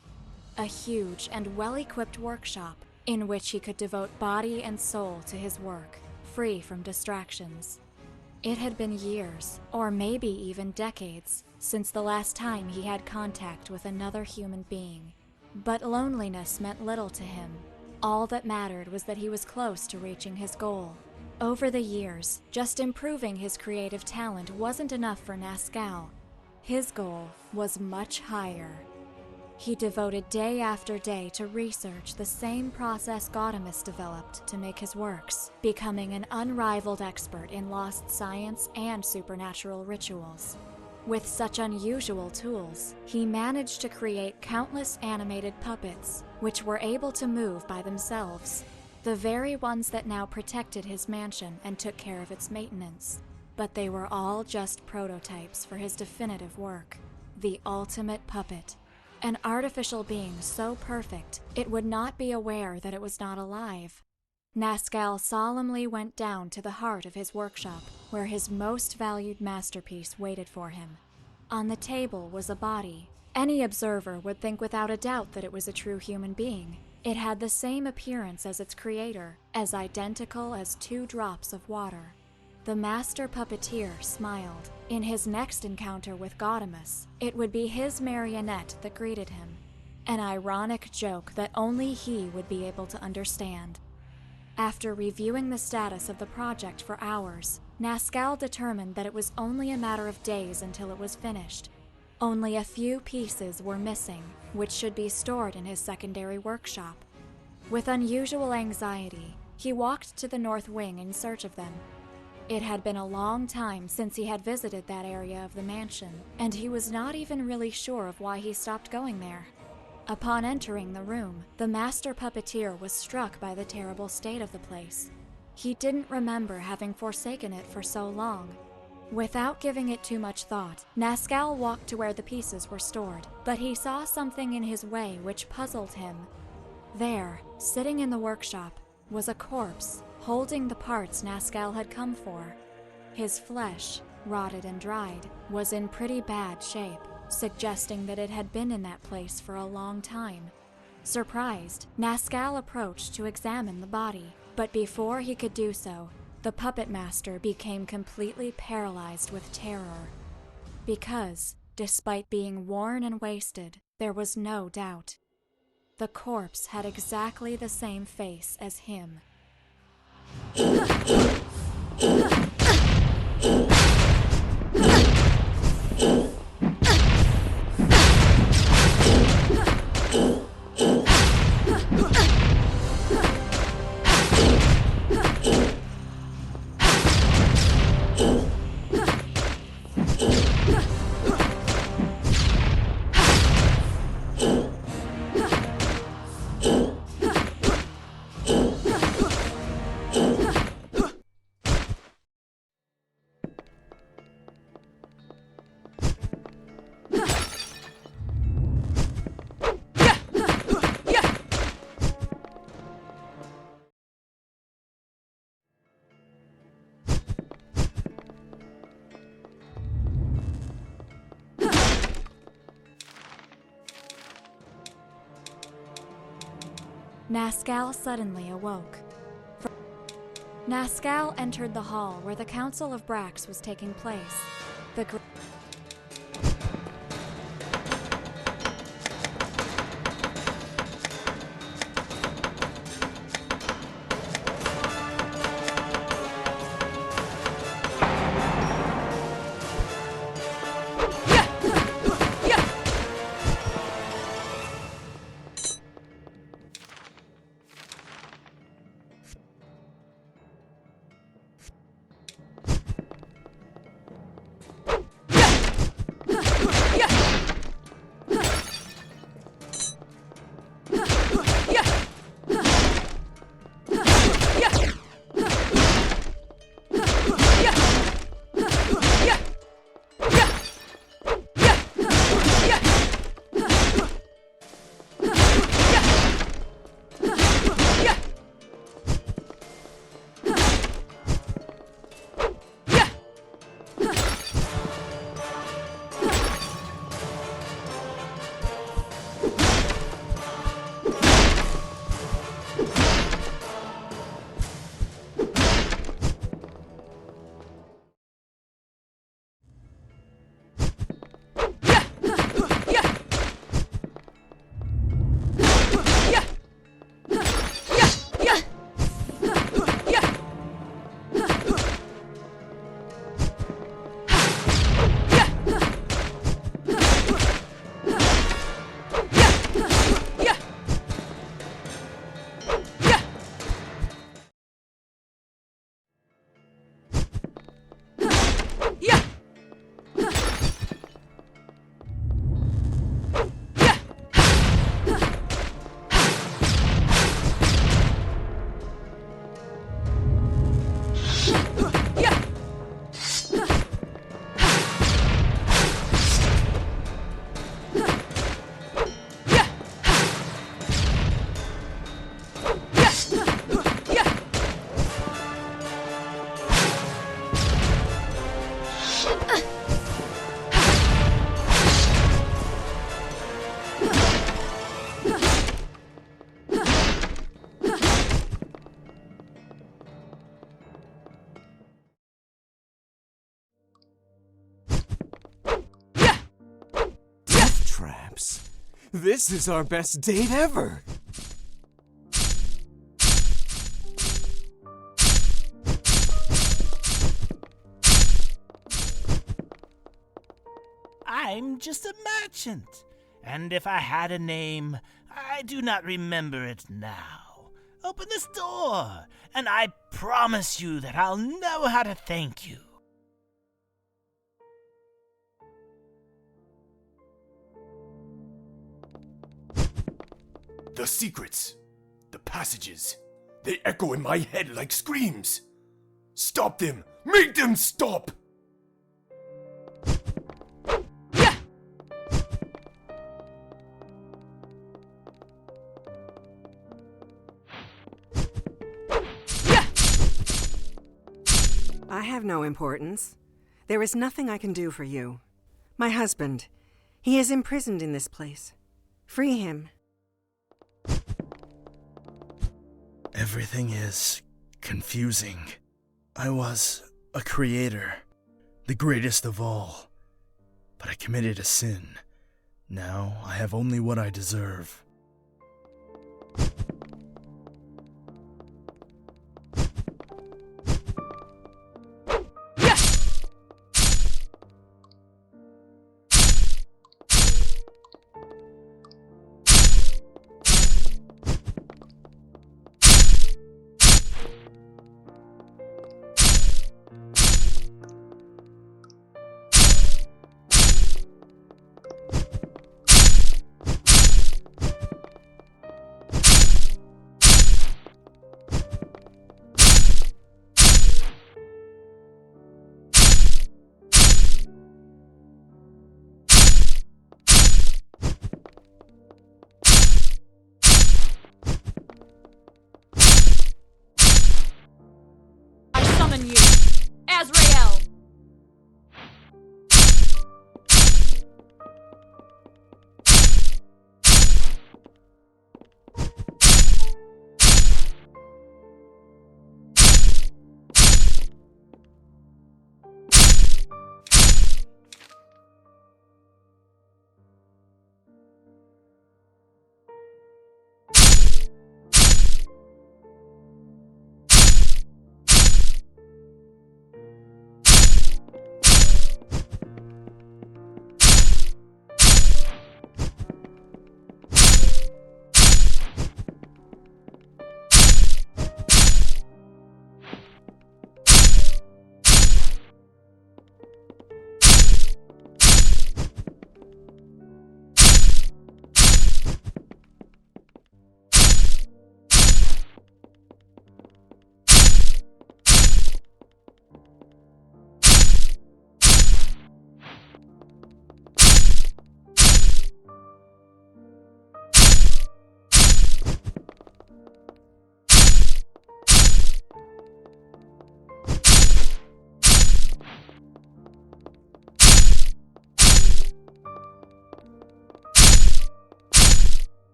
A huge and well-equipped workshop in which he could devote body and soul to his work, free from distractions. It had been years, or maybe even decades, since the last time he had contact with another human being. But loneliness meant little to him. All that mattered was that he was close to reaching his goal. Over the years, just improving his creative talent wasn't enough for Nascal. His goal was much higher. He devoted day after day to research the same process Gaudemus developed to make his works, becoming an unrivaled expert in lost science and supernatural rituals. With such unusual tools, he managed to create countless animated puppets, which were able to move by themselves, the very ones that now protected his mansion and took care of its maintenance. But they were all just prototypes for his definitive work, the ultimate puppet. An artificial being so perfect, it would not be aware that it was not alive. Nascal solemnly went down to the heart of his workshop, where his most valued masterpiece waited for him. On the table was a body. Any observer would think without a doubt that it was a true human being. It had the same appearance as its creator, as identical as 2 drops of water. The master puppeteer smiled. In his next encounter with Gaudemus, it would be his marionette that greeted him. An ironic joke that only he would be able to understand. After reviewing the status of the project for hours, Nascal determined that it was only a matter of days until it was finished. Only a few pieces were missing, which should be stored in his secondary workshop. With unusual anxiety, he walked to the north wing in search of them. It had been a long time since he had visited that area of the mansion, and he was not even really sure of why he stopped going there. Upon entering the room, the master puppeteer was struck by the terrible state of the place. He didn't remember having forsaken it for so long. Without giving it too much thought, Nascal walked to where the pieces were stored, but he saw something in his way which puzzled him. There, sitting in the workshop, was a corpse, holding the parts Nascal had come for. His flesh, rotted and dried, was in pretty bad shape, suggesting that it had been in that place for a long time. Surprised, Nascal approached to examine the body, but before he could do so, the puppet master became completely paralyzed with terror. Because, despite being worn and wasted, there was no doubt. The corpse had exactly the same face as him. Nascal suddenly awoke. Nascal entered the hall where the Council of Brax was taking place. The Death traps? This is our best date ever! I'm just a merchant, and if I had a name, I do not remember it now. Open this door, and I promise you that I'll know how to thank you. The secrets, the passages, they echo in my head like screams. Stop them! Make them stop! I have no importance. There is nothing I can do for you. My husband, he is imprisoned in this place. Free him. Everything is confusing. I was a creator, the greatest of all. But I committed a sin. Now I have only what I deserve.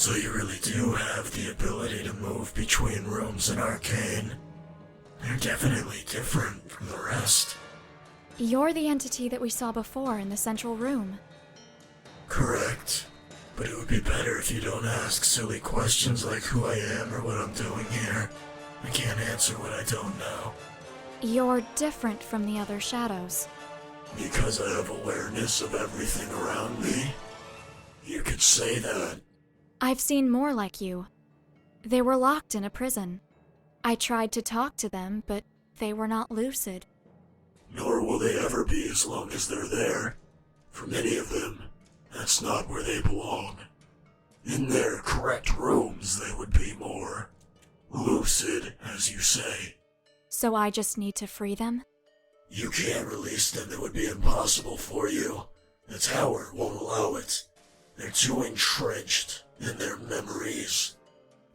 So you really do have the ability to move between rooms in Arcane. You're definitely different from the rest. You're the entity that we saw before in the central room. Correct. But it would be better if you don't ask silly questions like who I am or what I'm doing here. I can't answer what I don't know. You're different from the other shadows. Because I have awareness of everything around me? You could say that. I've seen more like you. They were locked in a prison. I tried to talk to them, but they were not lucid. Nor will they ever be as long as they're there. For many of them, that's not where they belong. In their correct rooms, they would be more lucid, as you say. So I just need to free them? You can't release them. It would be impossible for you. The tower won't allow it. They're too entrenched in their memories.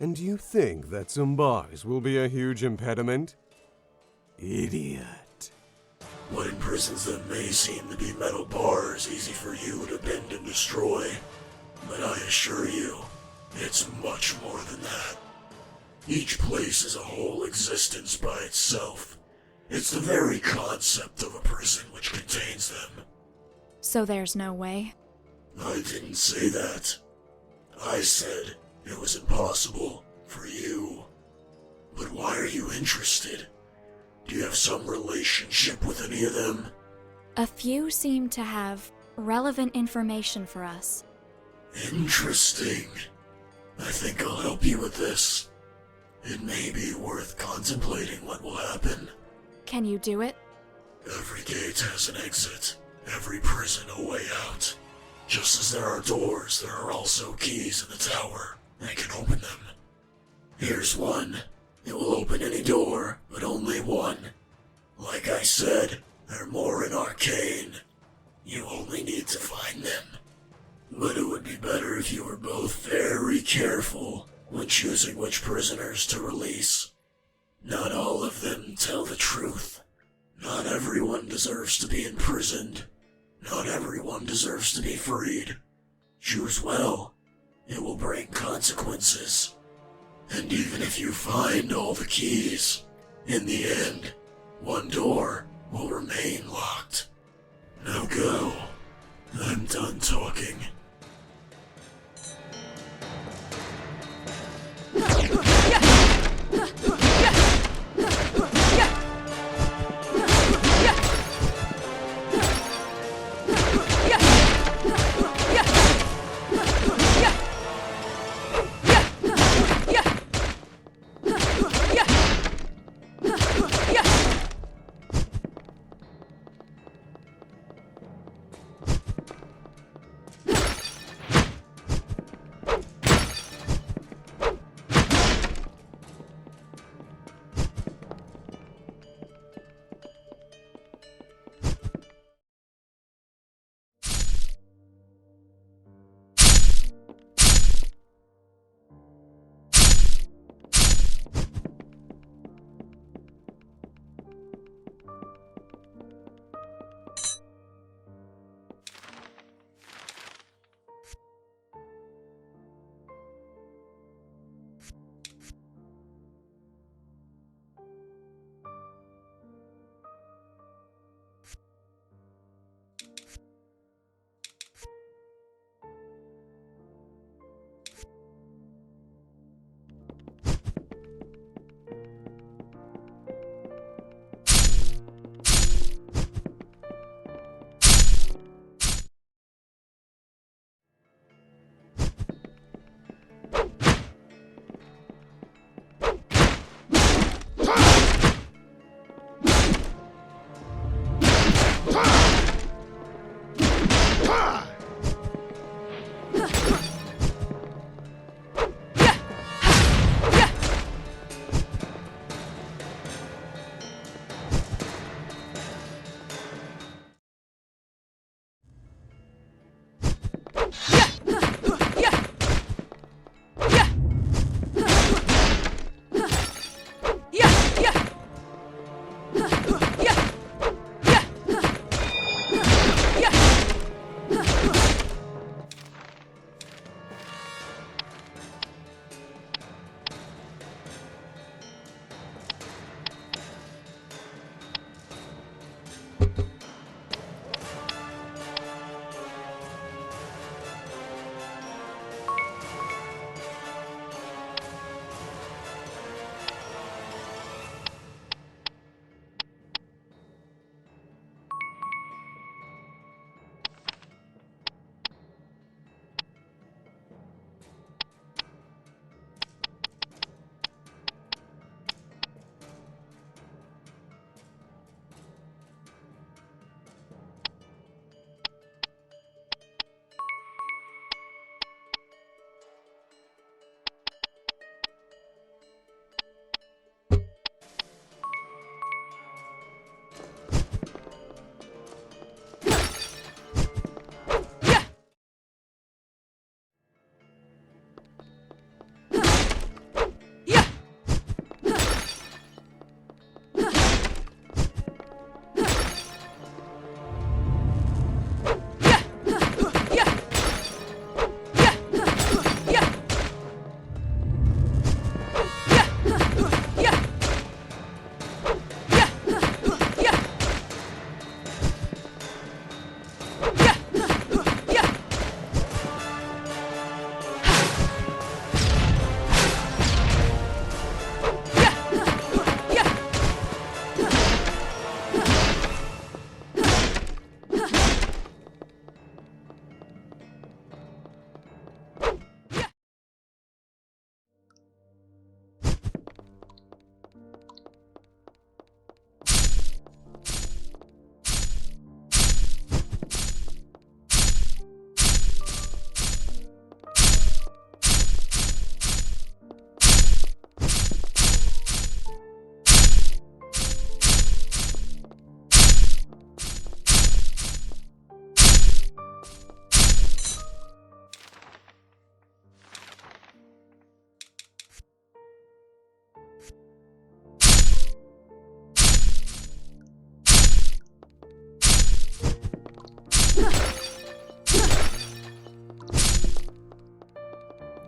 And you think that some bars will be a huge impediment? Idiot. What imprisons them may seem to be metal bars easy for you to bend and destroy, but I assure you, it's much more than that. Each place is a whole existence by itself. It's the very concept of a prison which contains them. So there's no way? I didn't say that. I said it was impossible for you. But why are you interested? Do you have some relationship with any of them? A few seem to have relevant information for us. Interesting. I think I'll help you with this. It may be worth contemplating what will happen. Can you do it? Every gate has an exit. Every prison a way out. Just as there are doors, there are also keys in the tower that can open them. Here's one. It will open any door, but only one. Like I said, they're more in arcane. You only need to find them. But it would be better if you were both very careful when choosing which prisoners to release. Not all of them tell the truth. Not everyone deserves to be imprisoned. Not everyone deserves to be freed. Choose well. It will bring consequences. And even if you find all the keys, in the end, one door will remain locked. Now go. I'm done talking.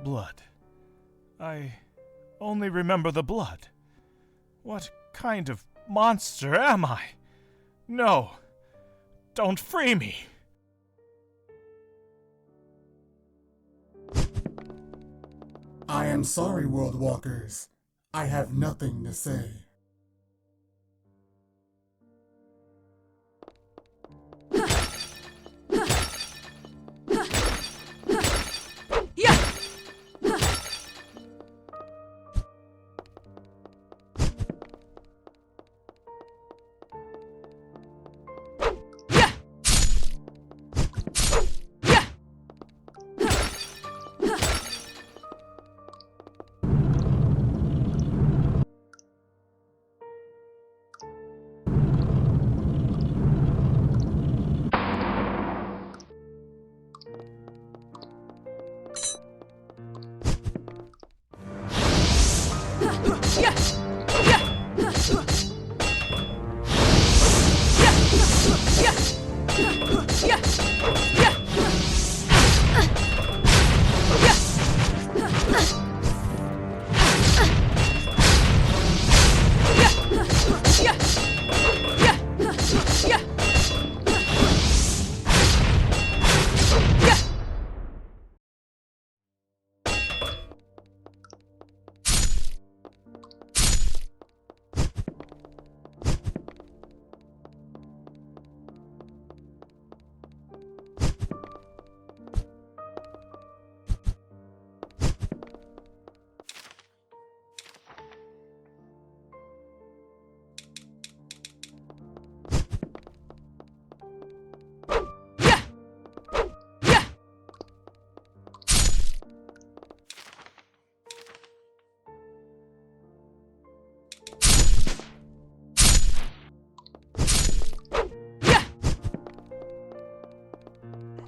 blood. I only remember the blood. What kind of monster am I? No, don't free me. I am sorry, World Walkers. I have nothing to say.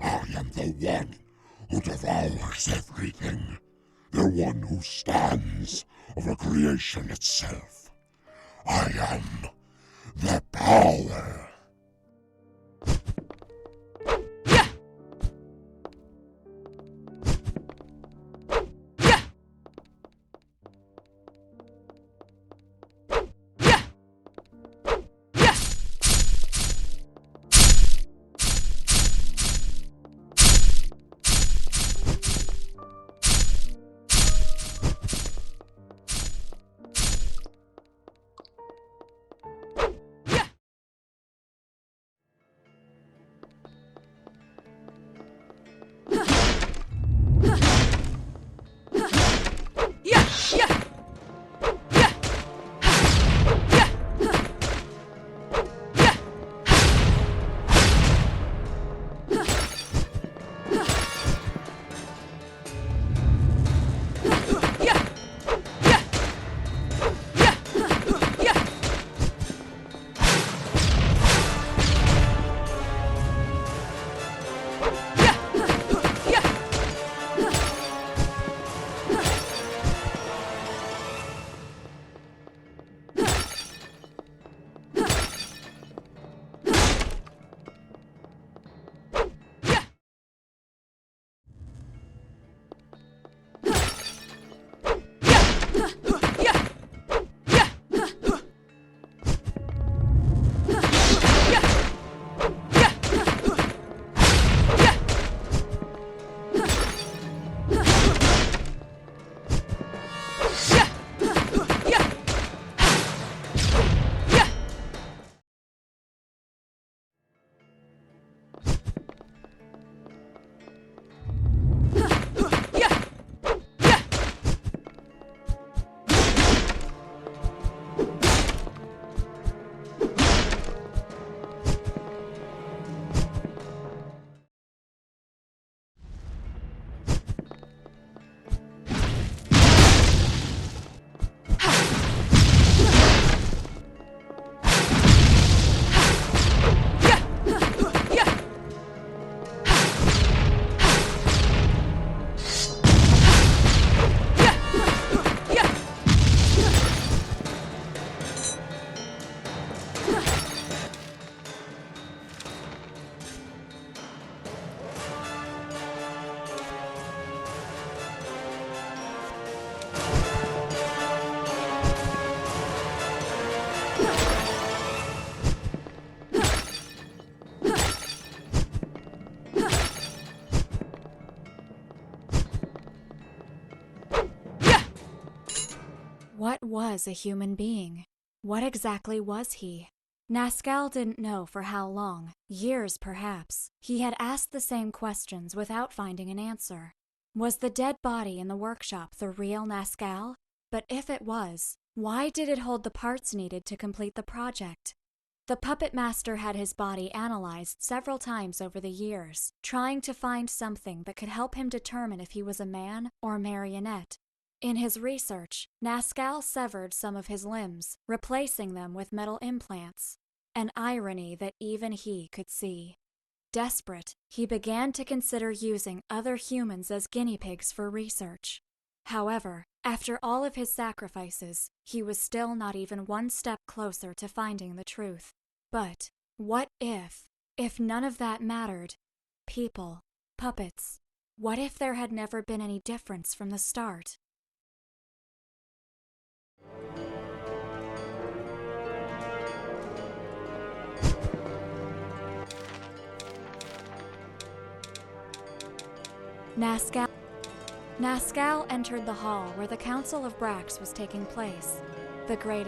I am the one who devours everything. The one who stands over creation itself. I am the power. What was a human being? What exactly was he? Nascal didn't know for how long, years perhaps. He had asked the same questions without finding an answer. Was the dead body in the workshop the real Nascal? But if it was, why did it hold the parts needed to complete the project? The puppet master had his body analyzed several times over the years, trying to find something that could help him determine if he was a man or marionette. In his research, Nascal severed some of his limbs, replacing them with metal implants, an irony that even he could see. Desperate, he began to consider using other humans as guinea pigs for research. However, after all of his sacrifices, he was still not even one step closer to finding the truth. But what if none of that mattered? People, puppets, what if there had never been any difference from the start? Nascal entered the hall where the Council of Brax was taking place. The great...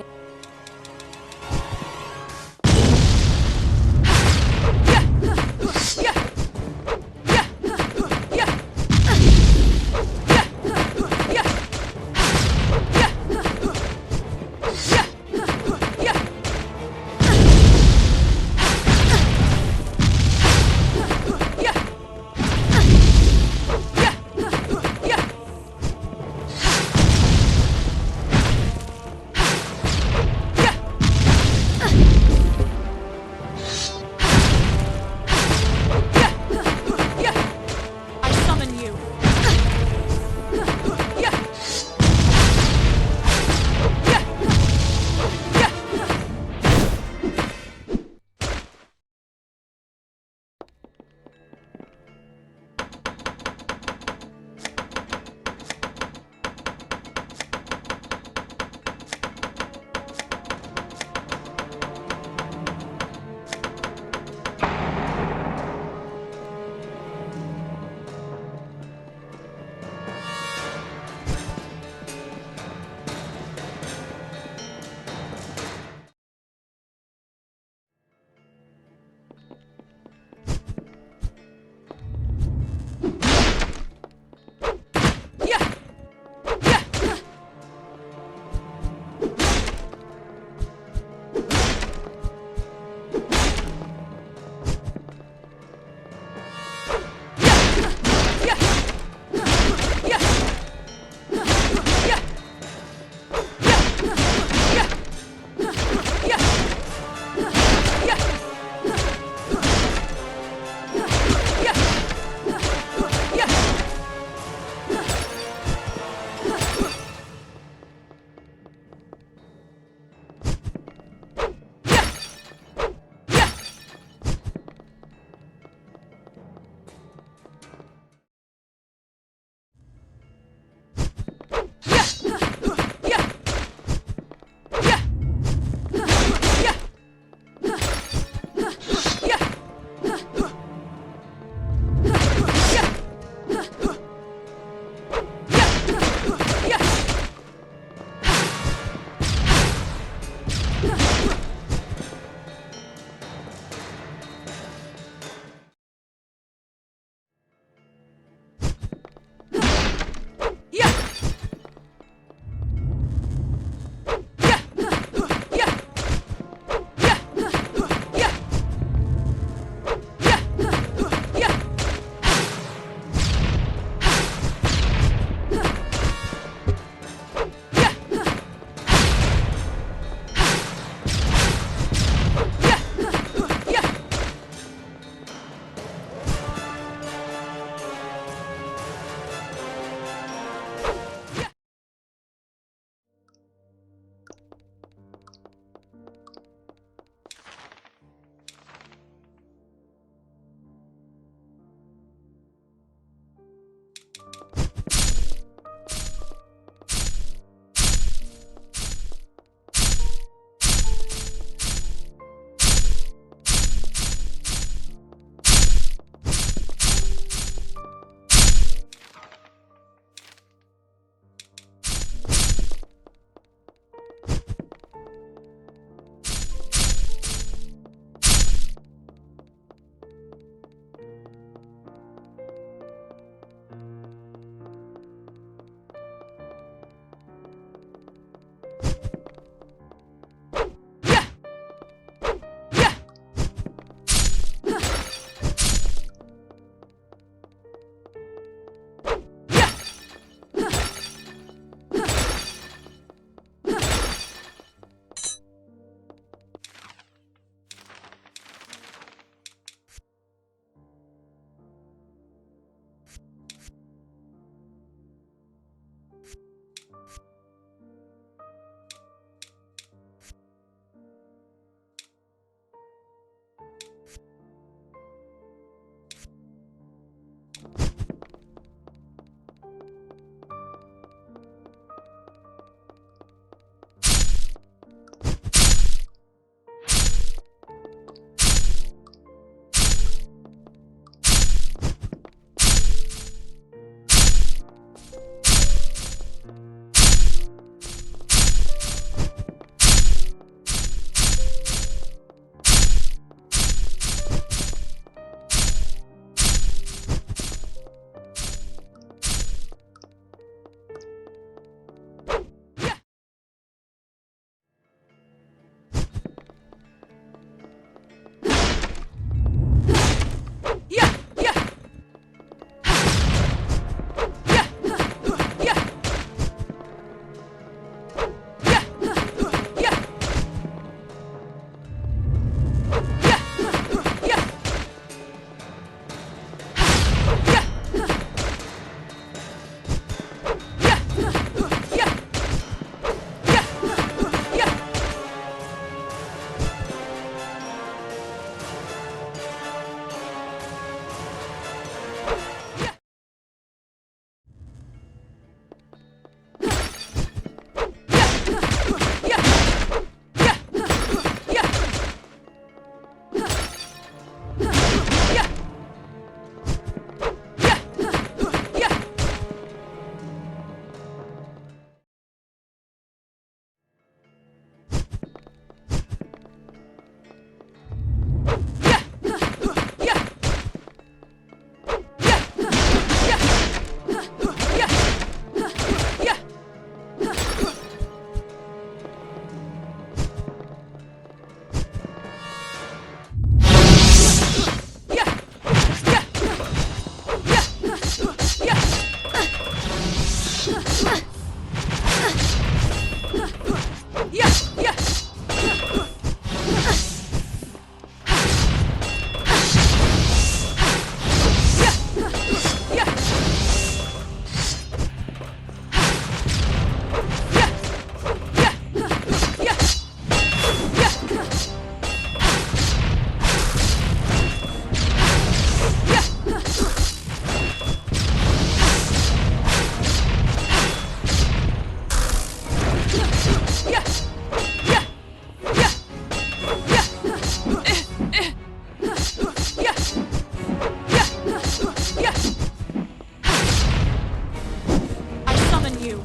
you,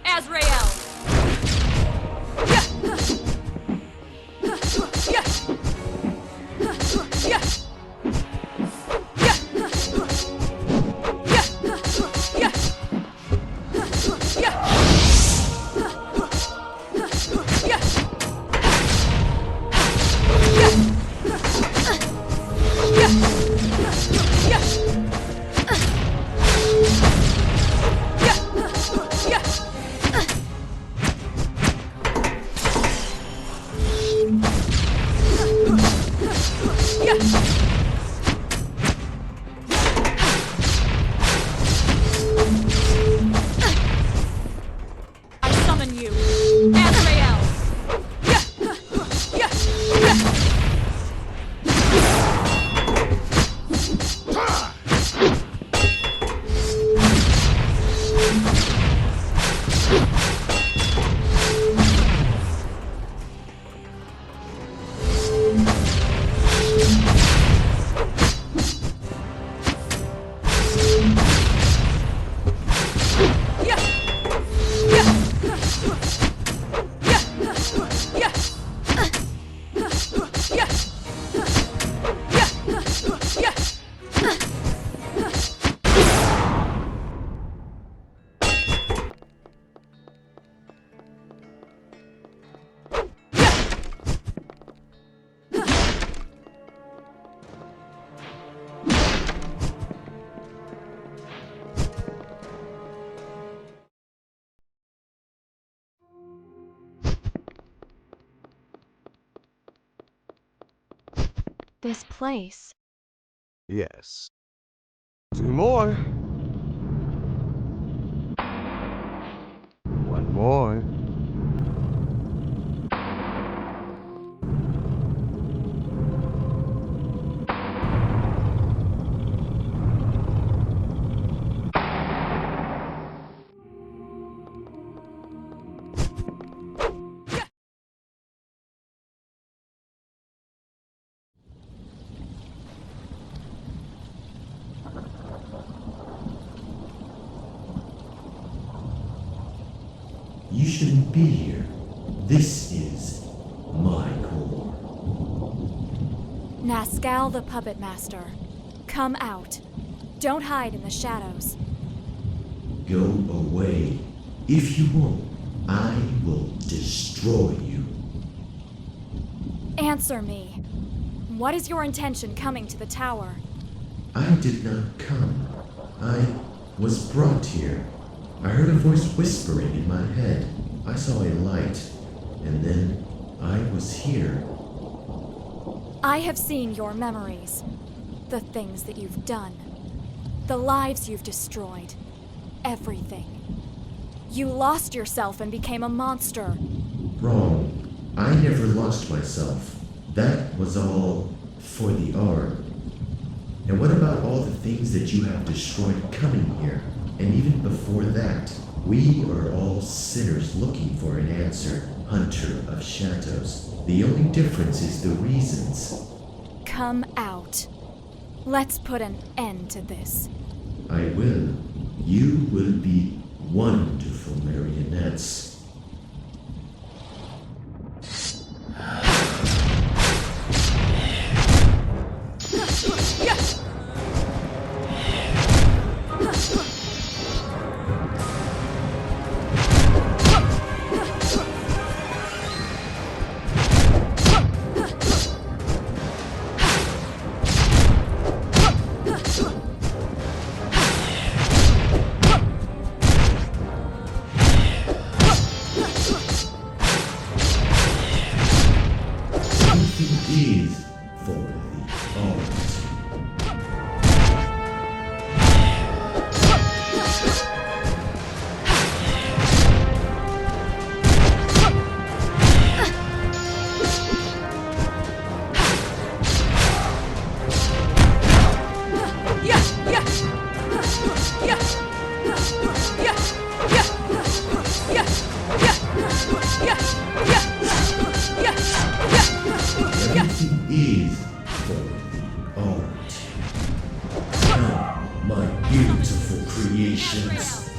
Azrael! I summon you, Azrael! This place. Yes. 2 more. 1 more. You shouldn't be here. This is my core. Nazcal the Puppet Master. Come out. Don't hide in the shadows. Go away. If you won't, I will destroy you. Answer me. What is your intention coming to the tower? I did not come. I was brought here. I heard a voice whispering in my head. I saw a light, and then I was here. I have seen your memories. The things that you've done. The lives you've destroyed. Everything. You lost yourself and became a monster. Wrong. I never lost myself. That was all for the art. And what about all the things that you have destroyed coming here? And even before that, we are all sinners looking for an answer, Hunter of Shadows. The only difference is the reasons. Come out. Let's put an end to this. I will. You will be wonderful marionettes. Is for the art. Everything is for the art. Come, my beautiful creations.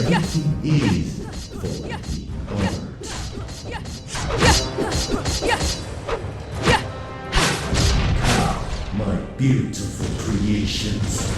Everything is for the art. My beautiful creations.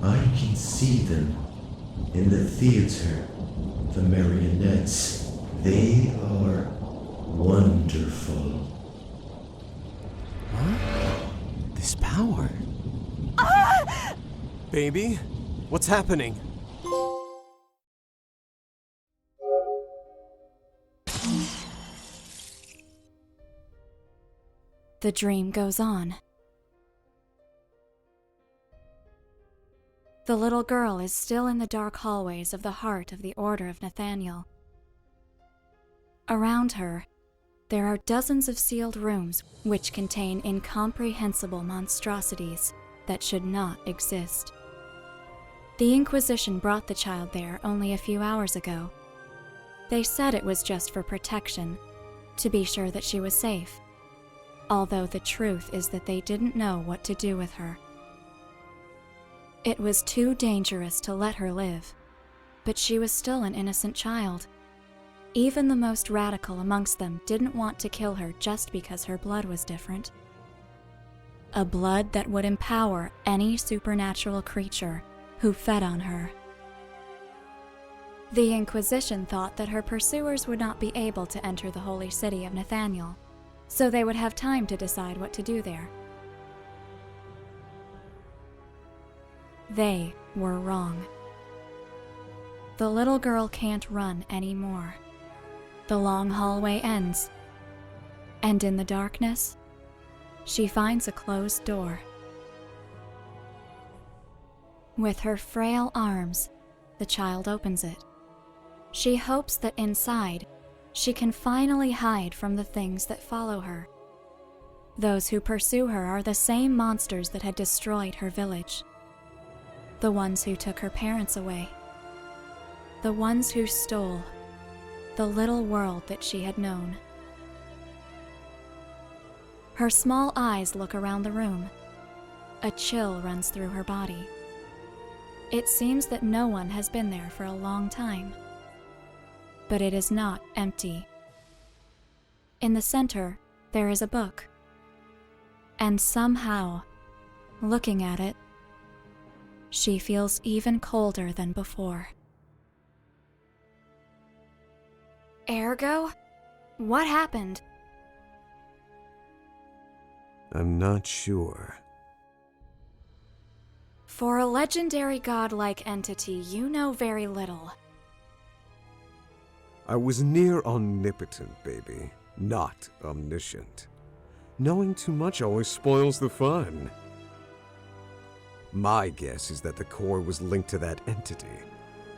I can see them in the theater, the marionettes. They are wonderful. Huh? This power. Baby, what's happening? The dream goes on. The little girl is still in the dark hallways of the heart of the Order of Nathaniel. Around her, there are dozens of sealed rooms which contain incomprehensible monstrosities that should not exist. The Inquisition brought the child there only a few hours ago. They said it was just for protection, to be sure that she was safe, although the truth is that they didn't know what to do with her. It was too dangerous to let her live, but she was still an innocent child. Even the most radical amongst them didn't want to kill her just because her blood was different. A blood that would empower any supernatural creature who fed on her. The Inquisition thought that her pursuers would not be able to enter the holy city of Nathaniel, so they would have time to decide what to do there. They were wrong. The little girl can't run anymore. The long hallway ends, and in the darkness, she finds a closed door. With her frail arms, the child opens it. She hopes that inside, she can finally hide from the things that follow her. Those who pursue her are the same monsters that had destroyed her village. The ones who took her parents away. The ones who stole the little world that she had known. Her small eyes look around the room. A chill runs through her body. It seems that no one has been there for a long time. But it is not empty. In the center, there is a book. And somehow, looking at it, she feels even colder than before. Ergo? What happened? I'm not sure. For a legendary godlike entity, you know very little. I was near omnipotent, baby, not omniscient. Knowing too much always spoils the fun. My guess is that the core was linked to that entity.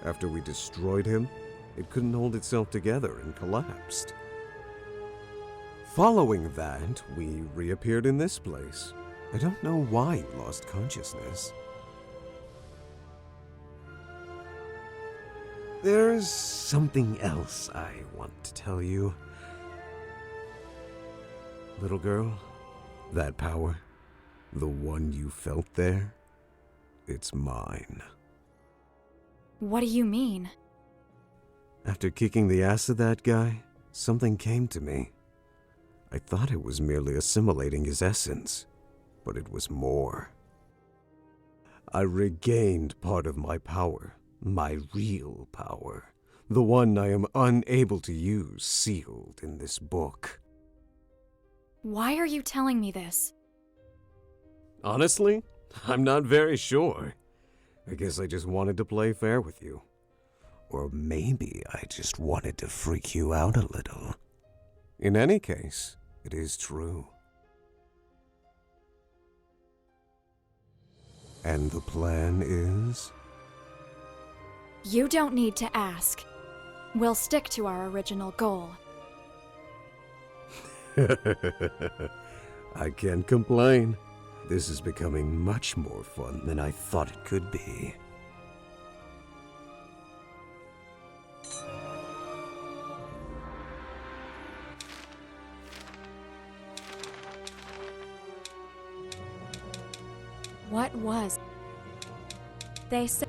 After we destroyed him, it couldn't hold itself together and collapsed. Following that, we reappeared in this place. I don't know why you lost consciousness. There's something else I want to tell you. Little girl, that power, the one you felt there, it's mine. What do you mean? After kicking the ass of that guy, something came to me. I thought it was merely assimilating his essence, but it was more. I regained part of my power, my real power, the one I am unable to use, sealed in this book. Why are you telling me this? Honestly, I'm not very sure. I guess I just wanted to play fair with you. Or maybe I just wanted to freak you out a little. In any case, it is true. And the plan is? You don't need to ask. We'll stick to our original goal. I can't complain. This is becoming much more fun than I thought it could be. What was? They said.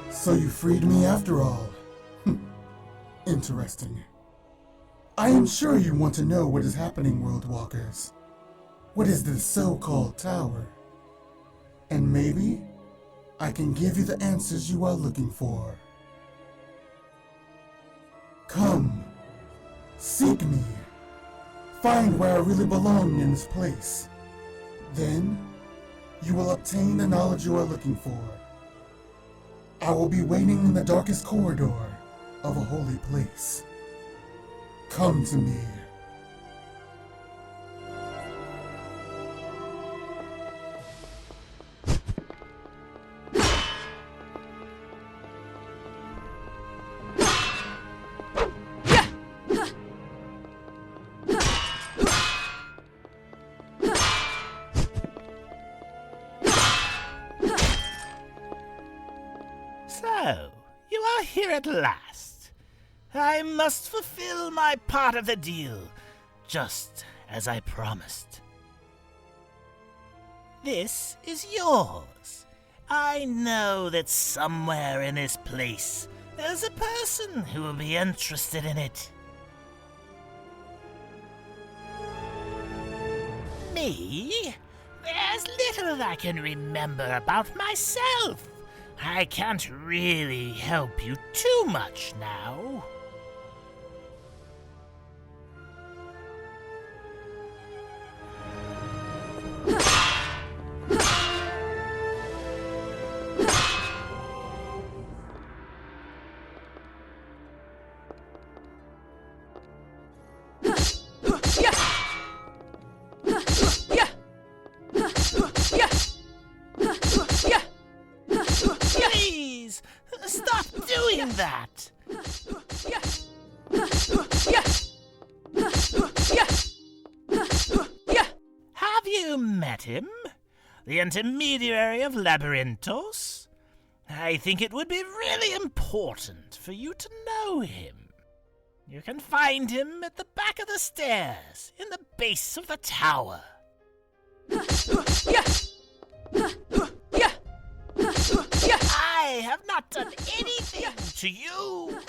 So you freed me after all. Interesting. I am sure you want to know what is happening, Worldwalkers. What is this so-called tower? And maybe I can give you the answers you are looking for. Come, seek me. Find where I really belong in this place. Then, you will obtain the knowledge you are looking for. I will be waiting in the darkest corridor of a holy place. Come to me. So, you are here at last. I must fulfill my part of the deal, just as I promised. This is yours. I know that somewhere in this place, there's a person who will be interested in it. Me? There's little I can remember about myself. I can't really help you too much now. Please, stop doing that! Have you met him? The intermediary of Labyrinthos? I think it would be really important for you to know him. You can find him at the back of the stairs, in the base of the tower. I have not done anything to you.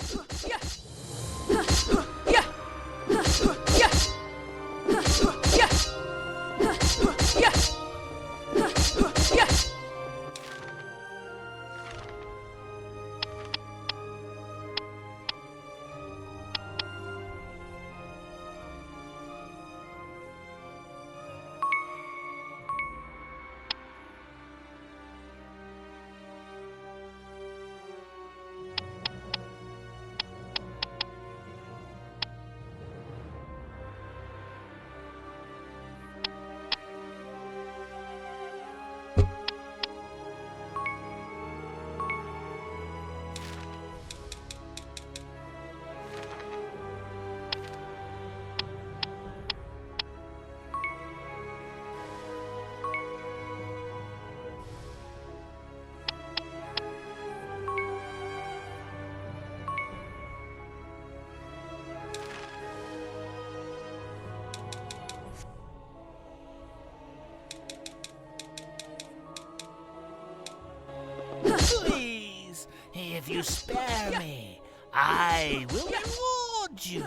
If you spare me, I will reward you.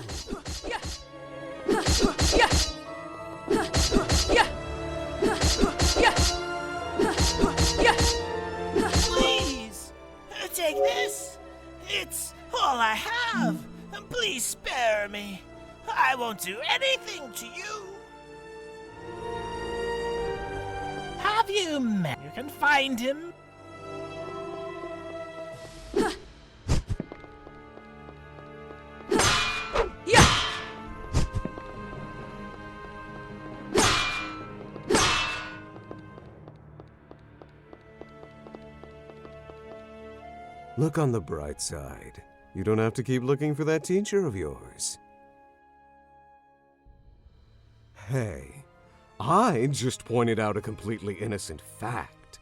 Please, take this. It's all I have. Please spare me. I won't do anything to you. Have you met? You can find him. Look on the bright side. You don't have to keep looking for that teacher of yours. Hey, I just pointed out a completely innocent fact.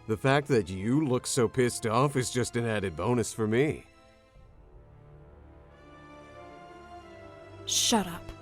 The fact that you look so pissed off is just an added bonus for me. Shut up.